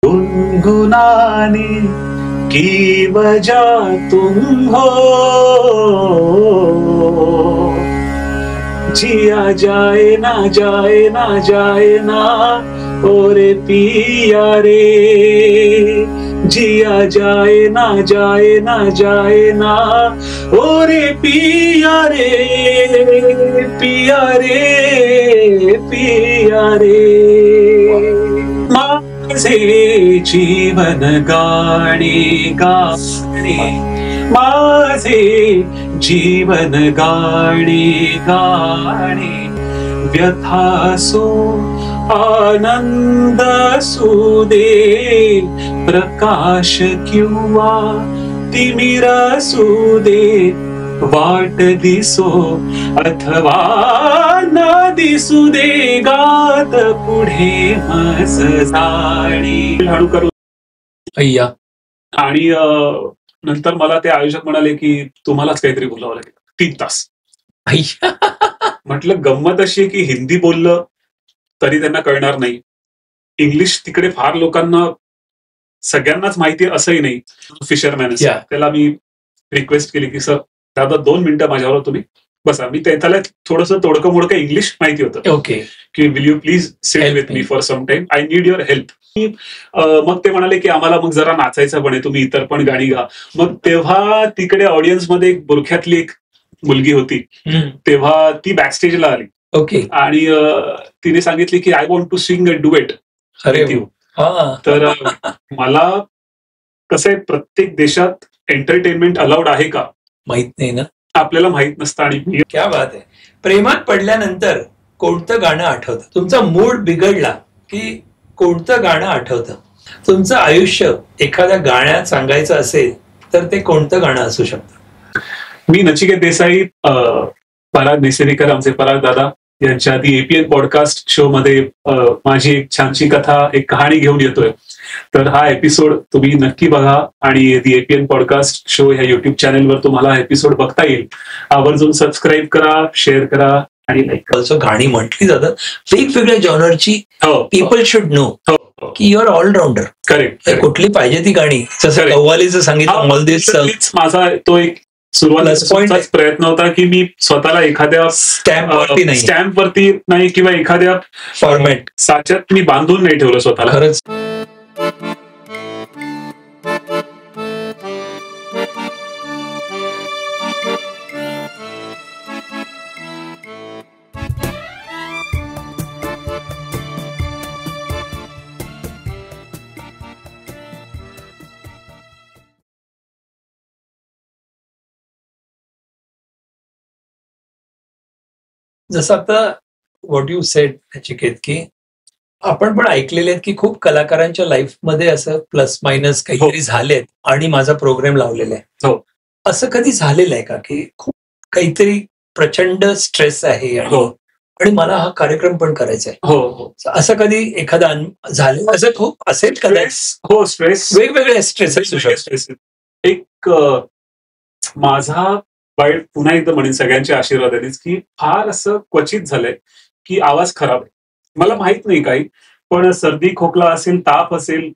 गुनगुनाने की वजह तुम हो, जिया जाए ना जाए ना जाए ना ओरे पिया रे, जिया जाए ना जाए ना जाए ना ओरे पिया रे, पिया रे पिया रे. माझे जीवन गाणे गाणे, माझे जीवन गाणे गाणे, व्यथा असो आनंद असू दे, प्रकाश किंवा तिमिर असू दे, वाट दिसो अथवा न दिसू दे, गात पुढे मस झाडी. हळू करू अय्या. आणि नंतर मला ते आयोजक म्हणाले की तुम्हालाच काहीतरी बोलावं लागेल 3 तास. अय्या. म्हटलं गंमत अशी आहे की हिंदी बोललं तरी त्यांना कळणार नाही, इंग्लिश तिकडे फार लोकांना सगळ्यांनाच माहिती आहे असंही नाही. फिशरमॅन त्याला मी रिक्वेस्ट केली की सर दादा 2 मिनिटं माझ्यावर तुम्ही बसा. मी त्याला थोडंसं तोडकं मोडकं इंग्लिश माहिती होतं. ओके. की will you please sit with me for some time, I need your help. मग ते म्हणाले की आम्हाला मग जरा नाचायचं पण आहे, तुम्ही इतर पण गाणी गा. मग तेव्हा तिकडे ऑडियन्समध्ये एक बुरख्यातली एक मुलगी होती, तेव्हा ती बॅकस्टेजला आली. ओके. आणि तिने सांगितली की I want to sing a duet. तर मला कसं आहे, प्रत्येक देशात एंटरटेनमेंट अलाउड आहे का माहित नाही ना, आपल्याला माहित नसतं. आणि क्या बात आहे. प्रेमात पडल्यानंतर कोणतं गाणं आठवतं? तुमचा मूड बिघडला की कोणतं गाणं आठवतं? तुमचं आयुष्य एखाद्या गाण्यात सांगायचं असेल तर ते कोणतं गाणं असू शकतं? मी नचिकेत देसाई, पराग नेसेरीकर, आमचे पराग दादा यांच्या दी एपीएन पॉडकास्ट शो मध्ये माझी एक छानशी कथा, एक कहाणी घेऊन येतोय. तर हा एपिसोड तुम्ही नक्की बघा आणि दी एपीएन पॉडकास्ट शो ह्या युट्यूब चॅनेलवर तुम्हाला हा एपिसोड बघता येईल. आवर्जून सबस्क्राईब करा, शेअर करा आणि लाईक करा. गाणी म्हटली जातात वेगवेगळ्या जॉनरची. पीपल शुड नो की युअर ऑलराऊंडर. करेक्ट. कुठली पाहिजे ती गाणी. जसं कव्वालीचं सांगितलं ऑल दिस. माझा तो एक सुरुवातीचाच प्रयत्न होता की मी स्वतःला एखाद्या स्टॅम्प वरती नाही किंवा एखाद्या फॉर्मॅट साच्यात मी बांधून नाही ठेवलं स्वतःला. खरंच. जसं आता व्हॉट यू सेड नचिकेत, की आपण पण ऐकलेले आहेत की खूप कलाकारांच्या लाईफमध्ये असं प्लस मायनस काहीतरी झालेत आणि माझा प्रोग्राम लावलेला आहे. असं कधी झालेलं आहे का की खूप काहीतरी प्रचंड स्ट्रेस आहे आणि मला हा कार्यक्रम पण करायचा आहे? असं कधी एखादा झालं असं खूप असेल का? हो, स्ट्रेस वेगवेगळे स्ट्रेस. एक माझा वाईट पुन्हा एकदा म्हणेन सगळ्यांच्या आशीर्वादानेच की फार असं क्वचित झालंय की आवाज खराब आहे. मला माहित नाही काही, पण सर्दी खोकला असेल, ताप असेल,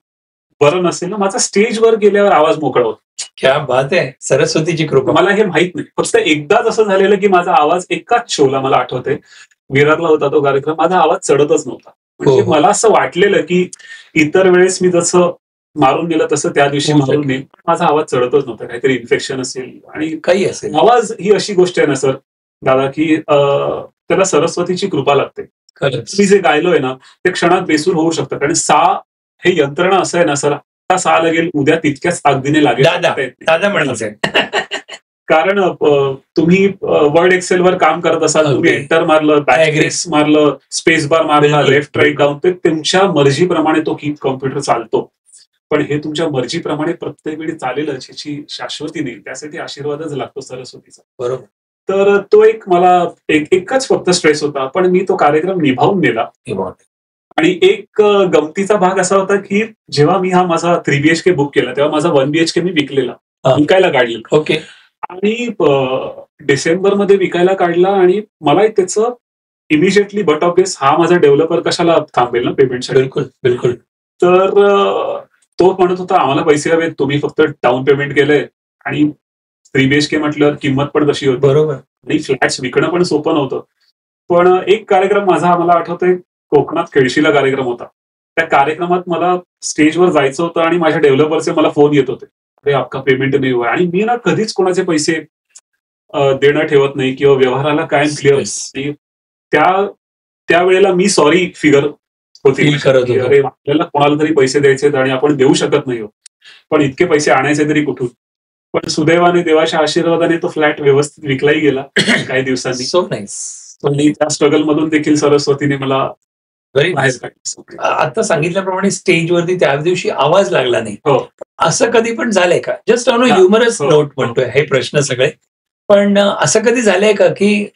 बरं नसेल ना, माझा स्टेजवर गेल्यावर आवाज मोकळा होतो. क्या बात आहे. सरस्वतीची कृपा. मला हे माहित नाही. फक्त एकदाच असं झालेलं की माझा आवाज एकाच शोला, मला आठवतंय विरारला होता तो कार्यक्रम, माझा आवाज चढतच नव्हता. म्हणजे मला असं वाटलेलं की इतर वेळेस मी जसं मारून गेलं तसं त्या दिवशी मारून नेईल, माझा आवाज चढतच नव्हता. काहीतरी इन्फेक्शन असेल आणि काही असेल. आवाज ही अशी गोष्ट आहे ना सर दादा की त्याला सरस्वतीची कृपा लागते. मी जे गायलोय ना ते क्षणात बेसूर होऊ शकतं, कारण सा हे यंत्रणा असं आहे ना सर, आता सा लागेल उद्या तितक्याच ताकदीने लागेल. दादा म्हणायचं. कारण तुम्ही वर्ड एक्सेलवर काम करत असाल, तुम्ही एंटर मारलं, बॅकस्पेस मारलं, स्पेस बार मारला, लेफ्ट राईट डाऊन, ते तुमच्या मर्जीप्रमाणे तो की कॉम्प्युटर चालतो. पण हे तुमच्या मर्जीप्रमाणे प्रत्येक वेळी चालेलच याची शाश्वती नाही. त्यासाठी आशीर्वादच लागतो सरस्वतीचा. बरोबर. तर तो एक मला एकच फक्त स्ट्रेस होता, पण मी तो कार्यक्रम निभावून नेला. आणि एक गमतीचा भाग असा होता की जेव्हा मी हा माझा 3 BHK बुक केला तेव्हा माझा 1 BHK मी विकायला काढला. ओके. आणि डिसेंबरमध्ये विकायला काढला आणि मला त्याचं इमिजिएटली बट ऑफ दिस हा माझा डेव्हलपर कशाला थांबेल ना पेमेंटसाठी. बिलकुल. तर तो म्हणत होता आम्हाला पैसे हवेत, तुम्ही फक्त डाऊन पेमेंट केलंय आणि 3 BHK म्हटल्यावर किंमत पण तशी होती. बरोबर. आणि फ्लॅट्स विकणं पण सोपं नव्हतं. पण एक कार्यक्रम माझा मला आठवतोय, कोकणात केळशीला कार्यक्रम होता. त्या कार्यक्रमात मला स्टेजवर जायचं होतं आणि माझ्या डेव्हलपरचे मला फोन येत होते, अरे आपका पेमेंट नाही हुआ. आणि मी ना कधीच कोणाचे पैसे देणं ठेवत नाही किंवा व्यवहाराला कायम क्लिअर असते. त्यावेळेला मी सॉरी फिगर होती, अरे आपल्याला कोणाला तरी पैसे द्यायचे आणि आपण देऊ शकत नाही, पण इतके पैसे आणायचे तरी कुठून. पण सुदैवाने देवाच्या आशीर्वादाने तो फ्लॅट व्यवस्थित विकलाही गेला काही दिवसांनी. So nice. पण त्या स्ट्रगल मधून देखील सरस्वतीने मला बाहेर काढलं. आता सांगितल्याप्रमाणे स्टेजवरती त्या दिवशी आवाज लागला नाही, हो. असं कधी पण झालंय का? Just on a humorous note म्हणतोय हे प्रश्न सगळे, पण असं कधी झालंय का की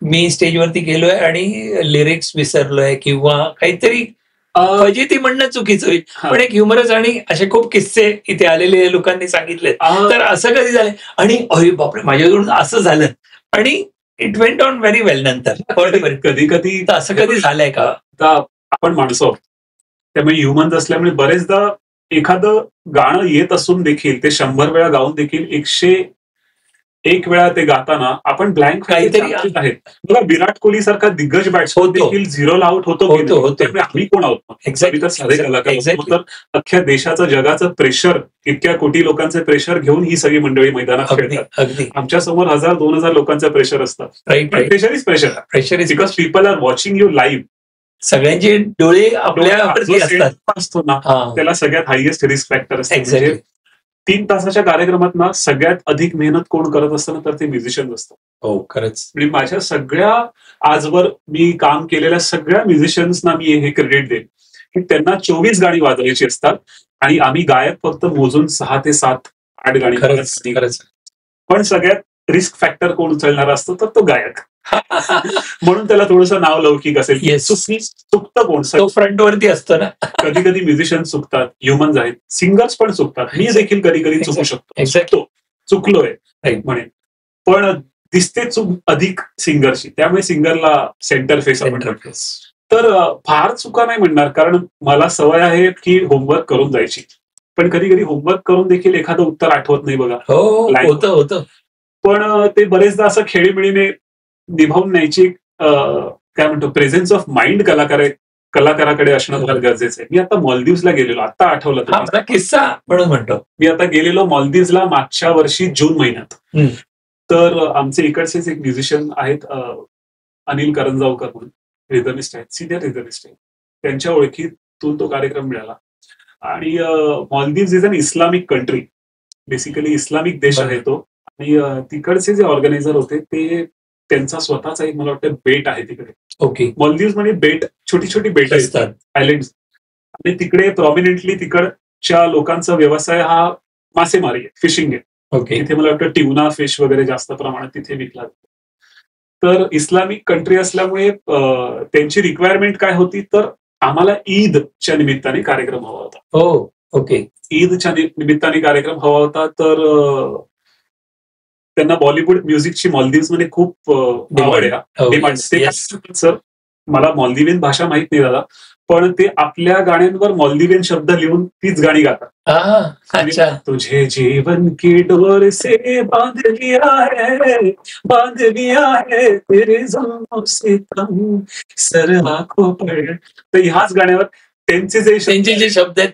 मी स्टेजवरती गेलोय आणि लिरिक्स विसरलोय किंवा काहीतरी फजिती म्हणणं चुकीचं होईल, पण एक ह्युमरस आणि असे खूप किस्से इथे आलेले लोकांनी सांगितले, तर असं कधी झालंय आणि अरे बापरे माझ्याकडून असं झालं आणि इट वेंट ऑन व्हेरी वेल नंतर? कधी कधी असं कधी झालंय का? आपण माणसं त्यामुळे ह्युमन्स असल्यामुळे बरेचदा एखादं गाणं येत असून देखील ते 100 वेळा गाऊन देखील 101 वेळा ते गाताना आपण ब्लँक काहीतरी आहेत. बघा विराट कोहली सारखा दिग्गज बॅट्समन देखील 0ला आउट होतो. त्यामुळे आम्ही कोण आहोत? तर साधे कलाकार. तर अख्ख्या देशाचं जगाचं प्रेशर, इतक्या कोटी लोकांचं प्रेशर घेऊन ही सगळी मंडळी मैदानात खेळतात. आमच्या समोर 1000-2000 लोकांचं प्रेशर असतं. Pressure is pressure because people are watching you live. सगळ्यांचे डोळे आपल्या असतो ना, त्याला सगळ्यात हायएस्ट रिस्क फॅक्टर असतं. 3 तासाच्या कार्यक्रमात ना सगळ्यात अधिक मेहनत कोण करत असतं ना, तर ते म्युझिशियन असतं. हो खरंच. म्हणजे माझ्या सगळ्या आजवर मी काम केलेल्या सगळ्या म्युझिशियन्सना मी हे क्रेडिट देईन की त्यांना 24 गाणी वाजवायची असतात आणि आम्ही गायक फक्त मोजून 6 ते 7-8 गाणी. खरंच. पण सगळ्यात रिस्क फॅक्टर कोण उचलणारा असतो तर तो गायक. म्हणून त्याला थोडंसं नाव लौकिक असेल. चुकतं कोण? तो फ्रंटवरती असतो ना. कधी कधी म्युझिशियन चुकतात, ह्युमन्स आहेत, सिंगर्स पण चुकतात. मी देखील कधी कधी चुकू शकतो, चुकलोय म्हणेन. पण दिसते चूक अधिक सिंगरची, त्यामुळे सिंगरला सेंटर फेस आपण. तर फार चुका नाही म्हणणार, कारण मला सवय आहे की होमवर्क करून जायची. पण कधी कधी होमवर्क करून देखील एखादं उत्तर आठवत नाही बघा. होतं. पण ते बरेचदा असं खेळीमेळीने निभावून न्यायची काय म्हणतो प्रेझेन्स ऑफ माइंड कलाकाराकडे असणं फार गरजेचं आहे. मी आता मॉलदीव्सला गेलेलो, आता आठवलं किस्सा म्हणून म्हणतो. मी आता गेलेलो मॉलदीव्सला मागच्या वर्षी जून महिन्यात. तर आमचे इकडचेच एक म्युझिशियन आहेत, अनिल करंजावकर म्हणून, रिदमिस्ट आहेत, सिनियर रिदमिस्ट आहेत. त्यांच्या ओळखीतून तो कार्यक्रम मिळाला. आणि Maldives is an Islamic country, basically Islamic देश आहे तो. आणि तिकडचे जे ऑर्गनायझर होते ते त्यांचा स्वतःचा एक मला वाटतं बेट आहे तिकडे. ओके. मॉलदीव्स म्हणजे बेट, छोटी छोटी बेट असतात, आयलंड्स. आणि तिकडे प्रॉमिनेंटली तिकडच्या लोकांचा व्यवसाय हा मासेमारी आहे, फिशिंग आहे. ओके. तिथे मला वाटतं ट्यूना फिश वगैरे जास्त प्रमाणात तिथे विकला जातो. तर इस्लामिक कंट्री असल्यामुळे त्यांची रिक्वायरमेंट काय होती, तर आम्हाला ईदच्या निमित्ताने कार्यक्रम हवा होता. ओके. ईदच्या निमित्ताने कार्यक्रम हवा होता. तर त्यांना बॉलिवूड म्युझिकची मॉलदीव्समध्ये खूप आवड आहे. सर मला मॉलदीवियन भाषा माहित नाही दादा, पण ते आपल्या गाण्यांवर मॉलदीवियन शब्द लिहून तीच गाणी गातात. तुझे जीवन की डोर से बांध लिया है तेरे जन्मों से कम सर आंखों पर. तर ह्याच गाण्यावर त्यांचे जे शब्द आहेत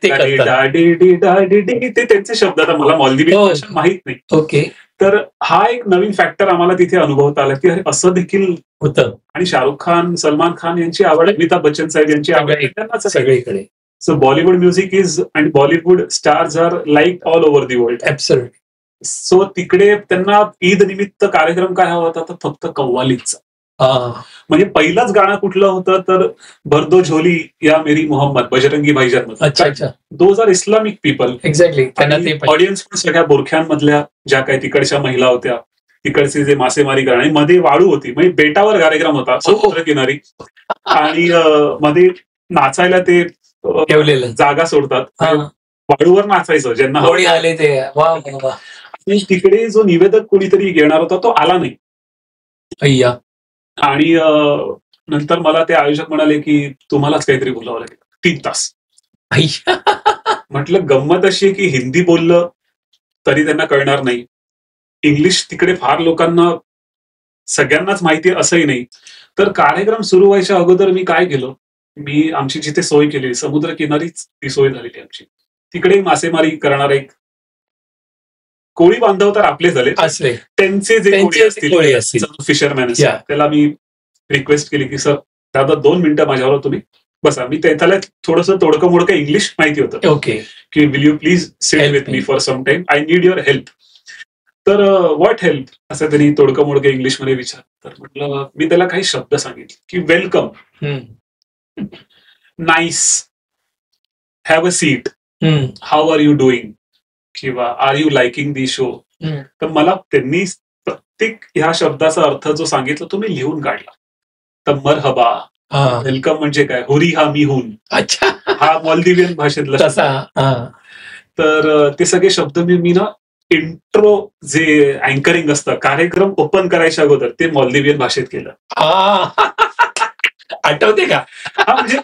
ते त्यांचे शब्द. आता मला मॉलदीवियन भाषा माहित नाही. ओके. तर हा एक नवीन फॅक्टर आम्हाला तिथे अनुभवता आला की असं देखील होतं. आणि शाहरुख खान, सलमान खान यांची आवड, अमिताभ बच्चन साहेब यांची आवड सगळीकडे. So Bollywood music is and Bollywood stars are like all over the world. Absolutely. So तिकडे त्यांना ईद निमित्त कार्यक्रम काय हवा होता, तर फक्त कव्वालीचा. म्हणजे पहिलंच गाणं कुठलं होतं तर भरदो झोली या मेरी Mohammad, Bajrangi Bhaijaan. Those are Islamic people. Exactly. Audience पण सगळ्या बोरख्यांमधल्या ज्या काही तिकडच्या महिला होत्या, तिकडचे जे मासेमारी करणारे, मध्ये वाळू होती, म्हणजे बेटावर कार्यक्रम होता समुद्र किनारी. आणि मध्ये नाचायला ते जागा सोडतात, वाळूवर नाचायचं ज्यांना आले ते. आणि तिकडे जो निवेदक कोणीतरी येणार होता तो आला नाही. आणि नंतर मला ते आयोजक म्हणाले की तुम्हालाच काहीतरी बोलावं लागेल 3 तास. म्हटलं गंमत अशी आहे की हिंदी बोललं तरी त्यांना कळणार नाही. इंग्लिश तिकडे फार लोकांना सगळ्यांनाच माहिती आहे असंही नाही. तर कार्यक्रम सुरू व्हायच्या अगोदर मी काय केलं, मी आमची जिथे सोय केली समुद्र किनारीच ती सोय झालेली आमची. तिकडे मासेमारी करणारा एक कोळी बांधव तर आपले झाले, त्यांचे जे कोळी असतील फिशरमॅन असतील, त्याला मी रिक्वेस्ट केली की सर दादा 2 मिनिटं माझ्यावर तुम्ही बसा. मी त्याला थोडंसं तोडकं मोडकं इंग्लिश माहिती होतं. ओके. की will you please sit with me for some time, I need your help. तर व्हॉट हेल्प असं त्यांनी तोडकं मोडकं इंग्लिशमध्ये विचार. तर म्हटलं मी त्याला काही शब्द सांगितले की welcome, nice, have a seat, how are you doing, किंवा are you liking the show. तर मला त्यांनी प्रत्येक ह्या शब्दाचा अर्थ जो सांगितला तो मी लिहून काढला. तर मरहबा, वेलकम म्हणजे काय, हुरी हा मी हून, अच्छा, हा मॉलदिवियन भाषेतला. तर ते सगळे शब्द मी ना इंट्रो जे अँकरिंग असतं कार्यक्रम ओपन करायच्या अगोदर ते मॉलदिवियन भाषेत केलं. आठवते का? म्हणजे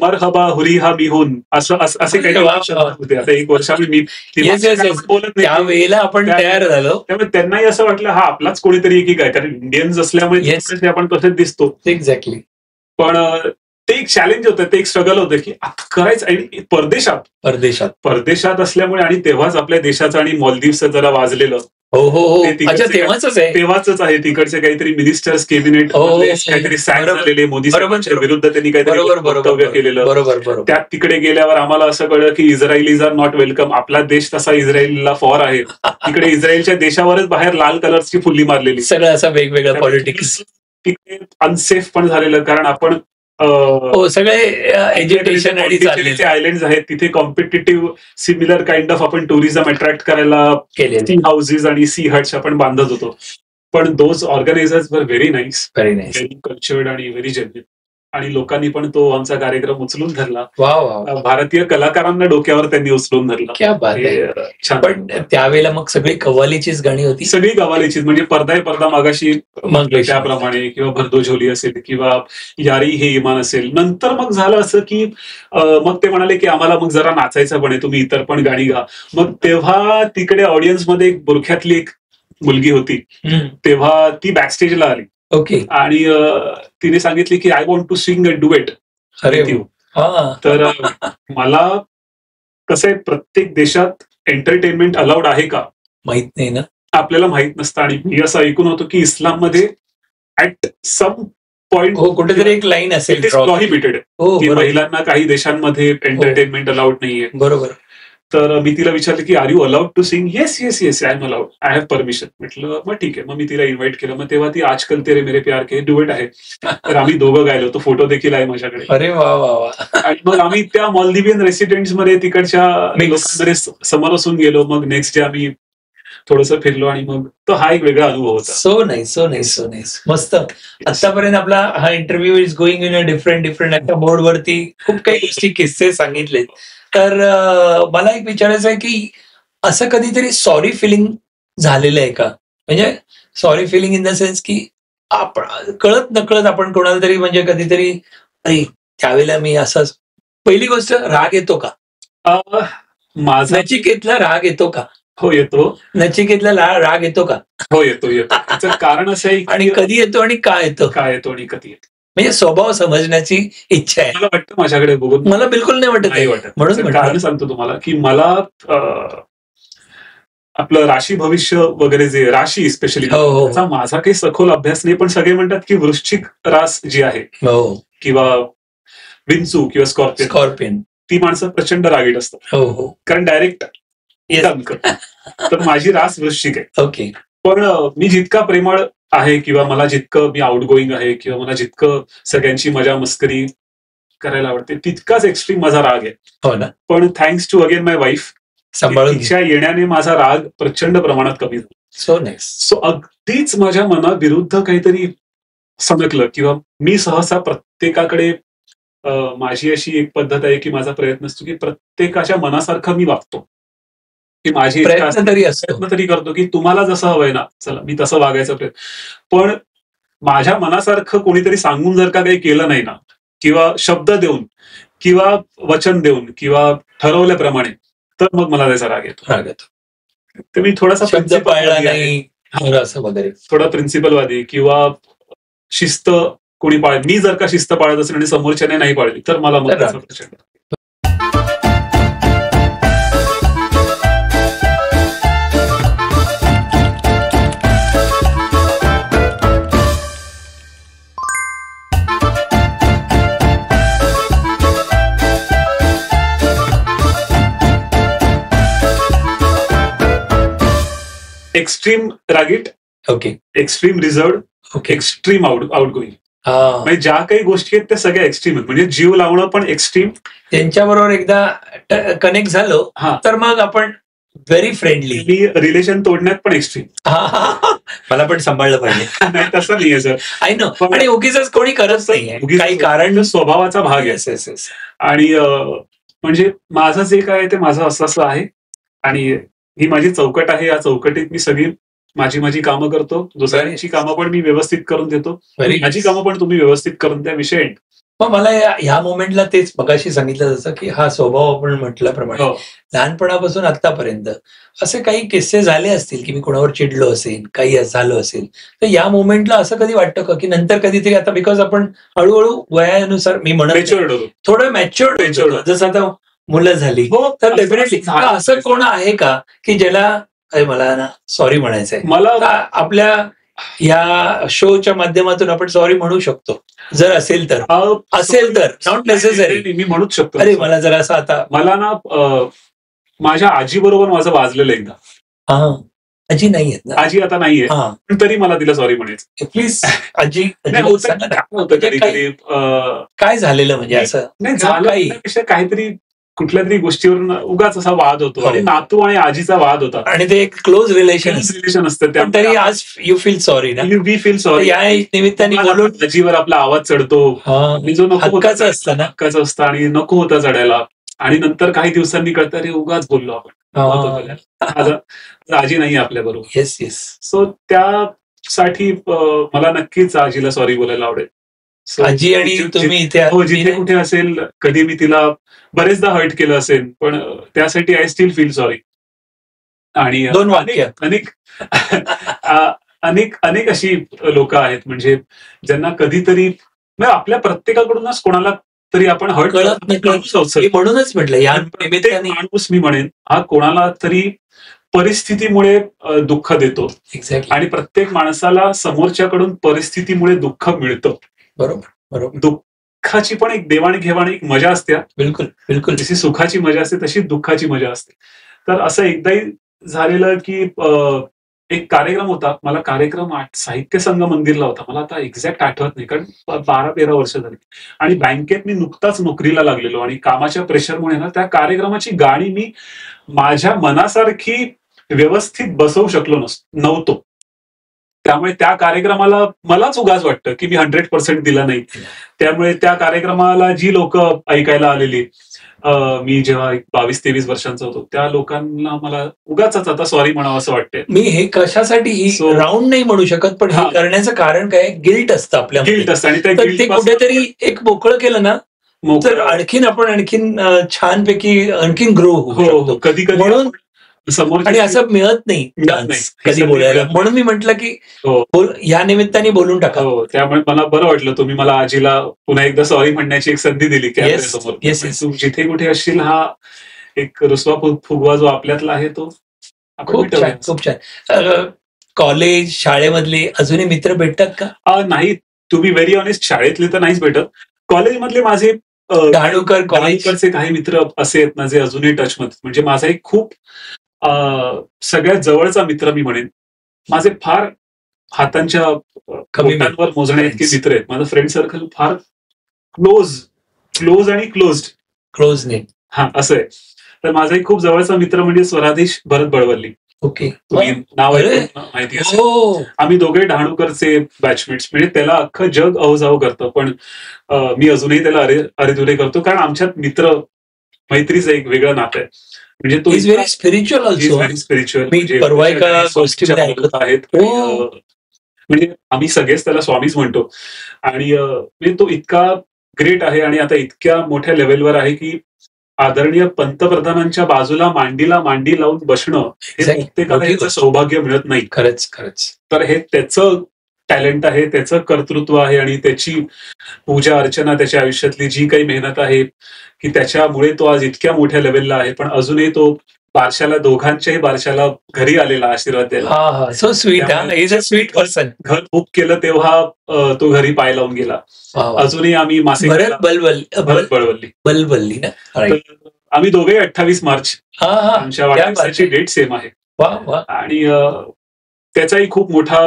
मरहबा, हुरी हा मी हून, असे काही शब्द होते. आता 1 वर्ष मी बोलत नाही त्यावेळेला आपण तयार झालो, त्यामुळे त्यांनाही असं वाटलं हा आपलाच कोणीतरी की काय, कारण इंडियन्स असल्यामुळे आपण तसेच दिसतो. एक्झॅक्टली. पण ते एक चॅलेंज होतं, ते एक स्ट्रगल होतं की आता करायचं. आणि परदेशात असल्यामुळे आणि तेव्हाच आपल्या देशाचं आणि मॉलदीवचं जरा वाजलेलं. तेव्हाच आहे. तिकडचे काहीतरी मिनिस्टर्स कॅबिनेट काहीतरी सॅक झालेले, मोदी सरकारच्या विरुद्ध त्यांनी काहीतरी वक्तव्य केलेलं. त्यात तिकडे गेल्यावर आम्हाला असं कळलं की इस्रायलीज आर नॉट वेलकम. आपला देश तसा इस्रायलला फॉर आहे. तिकडे इस्रायलच्या देशावरच बाहेर लाल कलरची फुल्ली मारलेली. सगळं असं वेगवेगळं पॉलिटिक्स. तिकडे अनसेफ पण झालेलं, कारण आपण सगळे एज्युकेशन आयलँड आहेत तिथे कॉम्पिटिटिव्ह सिमिलर काइंड ऑफ आपण टुरिझम अट्रॅक्ट करायला सी हाऊसेस आणि सी हट्स आपण बांधत होतो. पण दोज ऑर्गनायझर्स वर व्हेरी नाईस, व्हेरी कल्चर्ड आणि व्हेरी जेन्युइन. आणि लोकांनी पण तो आमचा कार्यक्रम उचलून धरला. भारतीय कलाकारांना डोक्यावर त्यांनी उचलून धरला. पण त्यावेळेला मग सगळी कव्वालीचीच गाणी होती. सगळी कव्वालीचीच, म्हणजे पडदा पडदा मागाशी त्याप्रमाणे, किंवा भरदो झोली असेल, किंवा यारी हे इमान असेल. नंतर मग झालं असं की मग ते म्हणाले की आम्हाला मग जरा नाचायचं पण आहे, तुम्ही इतर पण गाणी गा. मग तेव्हा तिकडे ऑडियन्समध्ये एक बुरख्यातली एक मुलगी होती, तेव्हा ती बॅकस्टेजला आली. ओके. आणि तिने सांगितली की I want to sing a duet. तर मला कसं आहे, प्रत्येक देशात एंटरटेनमेंट अलाउड आहे का माहित नाही ना, आपल्याला माहित नसतं. आणि मी असं ऐकून होतो की इस्लाममध्ये ऍट सम पॉइंट कुठेतरी एक लाईन असेल प्रॉहिबिटेड, की महिलांना काही देशांमध्ये एंटरटेनमेंट अलाउड नाहीये. बरोबर. तर मी तिला विचारलं की are you allowed to sing. Yes yes yes, I am allowed, I have permission. म्हटलं मग ठीक आहे. मग मी तिला इन्व्हाइट केलं. मग तेव्हा ती आजकल तेरे मेरे प्यार के डुएट आहे, तर आम्ही दोघं गायलो. तो फोटो देखील आहे माझ्याकडे. अरे वा वा वा. आणि मग आम्ही त्या मॉलदिवियन रेसिडेंट्स मध्ये तिकडच्या लोकांकडे समोरासून गेलो. मग नेक्स्ट डे आम्ही थोडंसं फिरलो, आणि मग तो हा एक वेगळा अनुभव होता. So nice, so nice, so nice. मस्त. आतापर्यंत आपला हा interview is going in a different अशा बोर्डवरती खूप काही गोष्टी किस्से सांगितले. तर मला एक विचारायचं आहे की असं कधीतरी सॉरी फिलिंग झालेलं आहे का? म्हणजे sorry feeling in the sense की आपण कळत नकळत आपण कोणाला तरी, म्हणजे कधीतरी अरे त्यावेळेला मी असंच. पहिली गोष्ट, राग येतो का? माझा नचिकेतला राग येतो का? हो येतो. नचिकेतला राग येतो का? हो येतो. त्याचं कारण असं आहे, आणि कधी येतो आणि का येतो आणि कधी येतो. म्हणजे स्वभाव समजण्याची इच्छा आहे. मला वाटतं माझ्याकडे बघून, मला बिलकुल नाही वाटत. म्हणून कारण सांगतो तुम्हाला की मला आपलं राशी भविष्य वगैरे, जे राशी स्पेशली, त्याचा माझा काही सखोल अभ्यास नाही. पण सगळे म्हणतात की वृश्चिक रास जी आहे, किंवा विंचू किंवा स्कॉर्पियन, ती माणसं प्रचंड रागीट असतात. कारण डायरेक्ट तर माझी रास वृश्चिक आहे. ओके. पण मी जितका प्रेमळ आहे, किंवा मला जितकं मी आउट गोईंग आहे, किंवा मला जितकं सगळ्यांची मजा मस्करी करायला आवडते, तितकाच एक्स्ट्रीम माझा राग आहे. हो ना. पण thanks to again my wife, तिच्या येण्याने माझा राग प्रचंड प्रमाणात कमी झाला. So nice. सो अगदीच माझ्या मनाविरुद्ध काहीतरी सणकलं, किंवा मी सहसा प्रत्येकाकडे, माझी अशी एक पद्धत आहे की माझा प्रयत्न असतो की प्रत्येकाच्या मनासारखं मी वागतो. की माझी प्रयत्न तरी करतो की तुम्हाला जसं हवंय ना, चला मी तसं वागायचा प्रयत्न. पण माझ्या मनासारखं कोणीतरी सांगून जर का काही केलं नाही ना, किंवा शब्द देऊन किंवा वचन देऊन किंवा ठरवल्याप्रमाणे, तर मग मला त्याचा राग येतो. तर मी थोडासा शब्द पाळला नाही असं वगैरे, थोडा प्रिन्सिपलवादी किंवा शिस्त कोणी मी जर का शिस्त पाळत असेल आणि समोरच्याने नाही पाळली तर मला मग त्याचा प्रचंड. एक्स्ट्रीम रागीट, okay, extreme reserve, okay, extreme outgoing. म्हणजे ज्या काही गोष्टी आहेत त्या सगळ्या एक्स्ट्रीम आहेत. म्हणजे जीव लावणं पण एक्स्ट्रीम. त्यांच्याबरोबर एकदा कनेक्ट झालो तर मग आपण व्हेरी फ्रेंडली. मी रिलेशन तोडण्यात पण एक्स्ट्रीम. मला पण सांभाळलं पाहिजे. नाही तसं नाहीये सर. I know. आणि उगीच कोणी करत नाही, काही कारण स्वभावाचा भाग आहे. आणि म्हणजे माझं जे काय ते माझं असं आहे आणि ही माझी चौकट आहे. या चौकटीत मी सगळी माझी कामं करतो. दुसऱ्यांची कामं पण मी व्यवस्थित करून देतो. माझी कामं पण तुम्ही व्यवस्थित करून द्या. विषय. मग मला ह्या मोमेंटला तेच मगाशी सांगितलं जसं की हा स्वभाव आपण म्हटल्याप्रमाणे लहानपणापासून आतापर्यंत असे काही किस्से झाले असतील की मी कोणावर चिडलो असेल, काही झालं असेल, तर या मोमेंटला असं कधी वाटतं का की नंतर कधीतरी आता बिकॉज आपण हळूहळू वयानुसार मी म्हणत थोडं मॅच्युअर्ड जसं आता मुलं झाली तर डेफिनेटली असं कोण आहे का की ज्याला मला ना सॉरी म्हणायचंय, मला आपल्या या शोच्या माध्यमातून आपण सॉरी म्हणू शकतो जर असेल तर नॉट नेसेसरी. मी म्हणूच शकतो. अरे मला जरा असं आता मला ना माझ्या आजी बरोबर माझं वाजलेलं एकदा. आजी नाहीये ना, आजी आता नाहीये, पण तरी मला तिला सॉरी म्हणायचं. प्लीज आजी होतं कधी कधी काय झालेलं म्हणजे असं नाही झालं काहीतरी कुठल्या तरी गोष्टीवरून उगाच असा वाद होतो आणि नातू आणि आजीचा वाद होता आणि ते एक क्लोज रिलेशन असतं. तरी आज यू फील सॉरी ना, वी फील सॉरी. या निमित्ताने बोलून आजीवर आपला आवाज चढतो आणि जो नको हक्काचं असतं आणि नको होता चढायला आणि नंतर काही दिवसांनी कळतं अरे उगाच बोललो आपण, आजी नाही आपल्या बरोबर. Yes yes. सो त्यासाठी मला नक्कीच आजीला सॉरी बोलायला आवडेल. आजी आणि तुम्ही जिथे कुठे असेल कधी मी तिला बरेचदा हर्ट केलं असेल पण त्यासाठी आय स्टील फील सॉरी. आणि अनेक अशी लोक आहेत म्हणजे ज्यांना कधीतरी आपल्या प्रत्येकाकडूनच कोणाला तरी आपण हर्ट म्हणूनच म्हटलं या माणूस मी म्हणेन हा कोणाला तरी परिस्थितीमुळे दुःख देतो. आणि प्रत्येक माणसाला समोरच्याकडून परिस्थितीमुळे दुःख मिळतं. बरोबर. दुःखाची पण एक देवाणघेवाण एक मजा असते. बिलकुल बिलकुल. जशी सुखाची मजा असते तशी दुःखाची मजा असते. तर असं एकदाही झालेलं की एक कार्यक्रम होता. मला कार्यक्रम साहित्य संघ मंदिरला होता. मला आता एक्झॅक्ट आठवत नाही कारण 12-13 वर्ष झाली आणि बँकेत मी नुकताच नोकरीला लागलेलो आणि कामाच्या प्रेशरमुळे ना त्या कार्यक्रमाची गाणी मी माझ्या मनासारखी व्यवस्थित बसवू शकलो नव्हतो. त्यामुळे त्या कार्यक्रमाला मलाच उगाच वाटतं की मी 100% दिला नाही. त्यामुळे त्या कार्यक्रमाला जी लोक ऐकायला आलेली मी जेव्हा 22-23 वर्षांचा होतो त्या लोकांना मला उगाच आता सॉरी म्हणावं असं वाटतंय. मी हे कशासाठी राऊंड नाही म्हणू शकत पण हे करण्याचं कारण काय गिल्ट असतं आपल्या गिल्ट असतं आणि ते कुठेतरी एक मोकळं केलं ना तर आणखीन छानपैकी आणखीन ग्रो होऊ. कधी म्हणून समोर आणि असं मिळत नाही कधी बोलायला म्हणून मी म्हटलं की या निमित्ताने बोलून टाका. त्यामुळे मला बरं वाटलं तुम्ही मला आजीला पुन्हा एकदा सॉरी म्हणण्याची एक संधी दिली कॅमेऱ्यासमोर. तू जिथे कुठे असशील हा एक रुसवा फुगवा जो आपल्यातला आहे तो खूप छान. कॉलेज शाळेमधले अजूनही मित्र भेटतात का? नाही टू बी व्हेरी ऑनेस्ट शाळेतले तर नाहीच भेटत. कॉलेजमधले माझे कॉलेजकडचे काही मित्र असे आहेत ना जे अजूनही टचमध्ये. म्हणजे माझा एक खूप सगळ्यात जवळचा मित्र मी म्हणेन. माझे फार हातांच्या बोटांवर मोजण्या इतके मित्र आहेत. माझं फ्रेंड सर्कल फार क्लोज आणि क्लोज नाही असं आहे. तर माझा एक खूप जवळचा मित्र म्हणजे स्वराधीश भरत बळवल्ली. ओके. तुम्ही नाव माहिती असेल. आम्ही दोघे डहाणूकरचे बॅचमेट्स. म्हणजे त्याला अख्खं जग अवजाव करतं पण मी अजूनही त्याला अरेधुरे करतो कारण आमच्यात मित्र मैत्रीचं एक वेगळं नातं आहे. म्हणजे तो इज व्हेरी स्पिरिच्युअल ऑल्सो. परवा एका गोष्टीमध्ये ऐकत आहेत म्हणजे आम्ही सगळेच त्याला स्वामीच म्हणतो आणि तो इतका ग्रेट आहे आणि आता इतक्या मोठ्या लेव्हलवर आहे की आदरणीय पंतप्रधानांच्या बाजूला मांडीला मांडी लावून बसणं हे प्रत्येकाला याचं सौभाग्य मिळत नाही. खरंच खरंच. तर हे त्याचं टॅलेंट आहे, त्याचं कर्तृत्व आहे आणि त्याची पूजा अर्चना, त्याच्या आयुष्यातली जी काही मेहनत आहे की त्याच्यामुळे तो आज इतक्या मोठ्या लेवलला आहे. पण अजूनही तो बारशाला, दोघांच्याही बारशाला घरी आलेला आशीर्वाद द्यायला. So sweet. Is a sweet person. घर बुक केलं तेव्हा तो घरी पाय लावून गेला. अजूनही आम्ही मासिक बलवल्ली ना, आम्ही दोघे 28 मार्च आमच्या वाढदिवसाची डेट सेम आहे. आणि त्याचाही खूप मोठा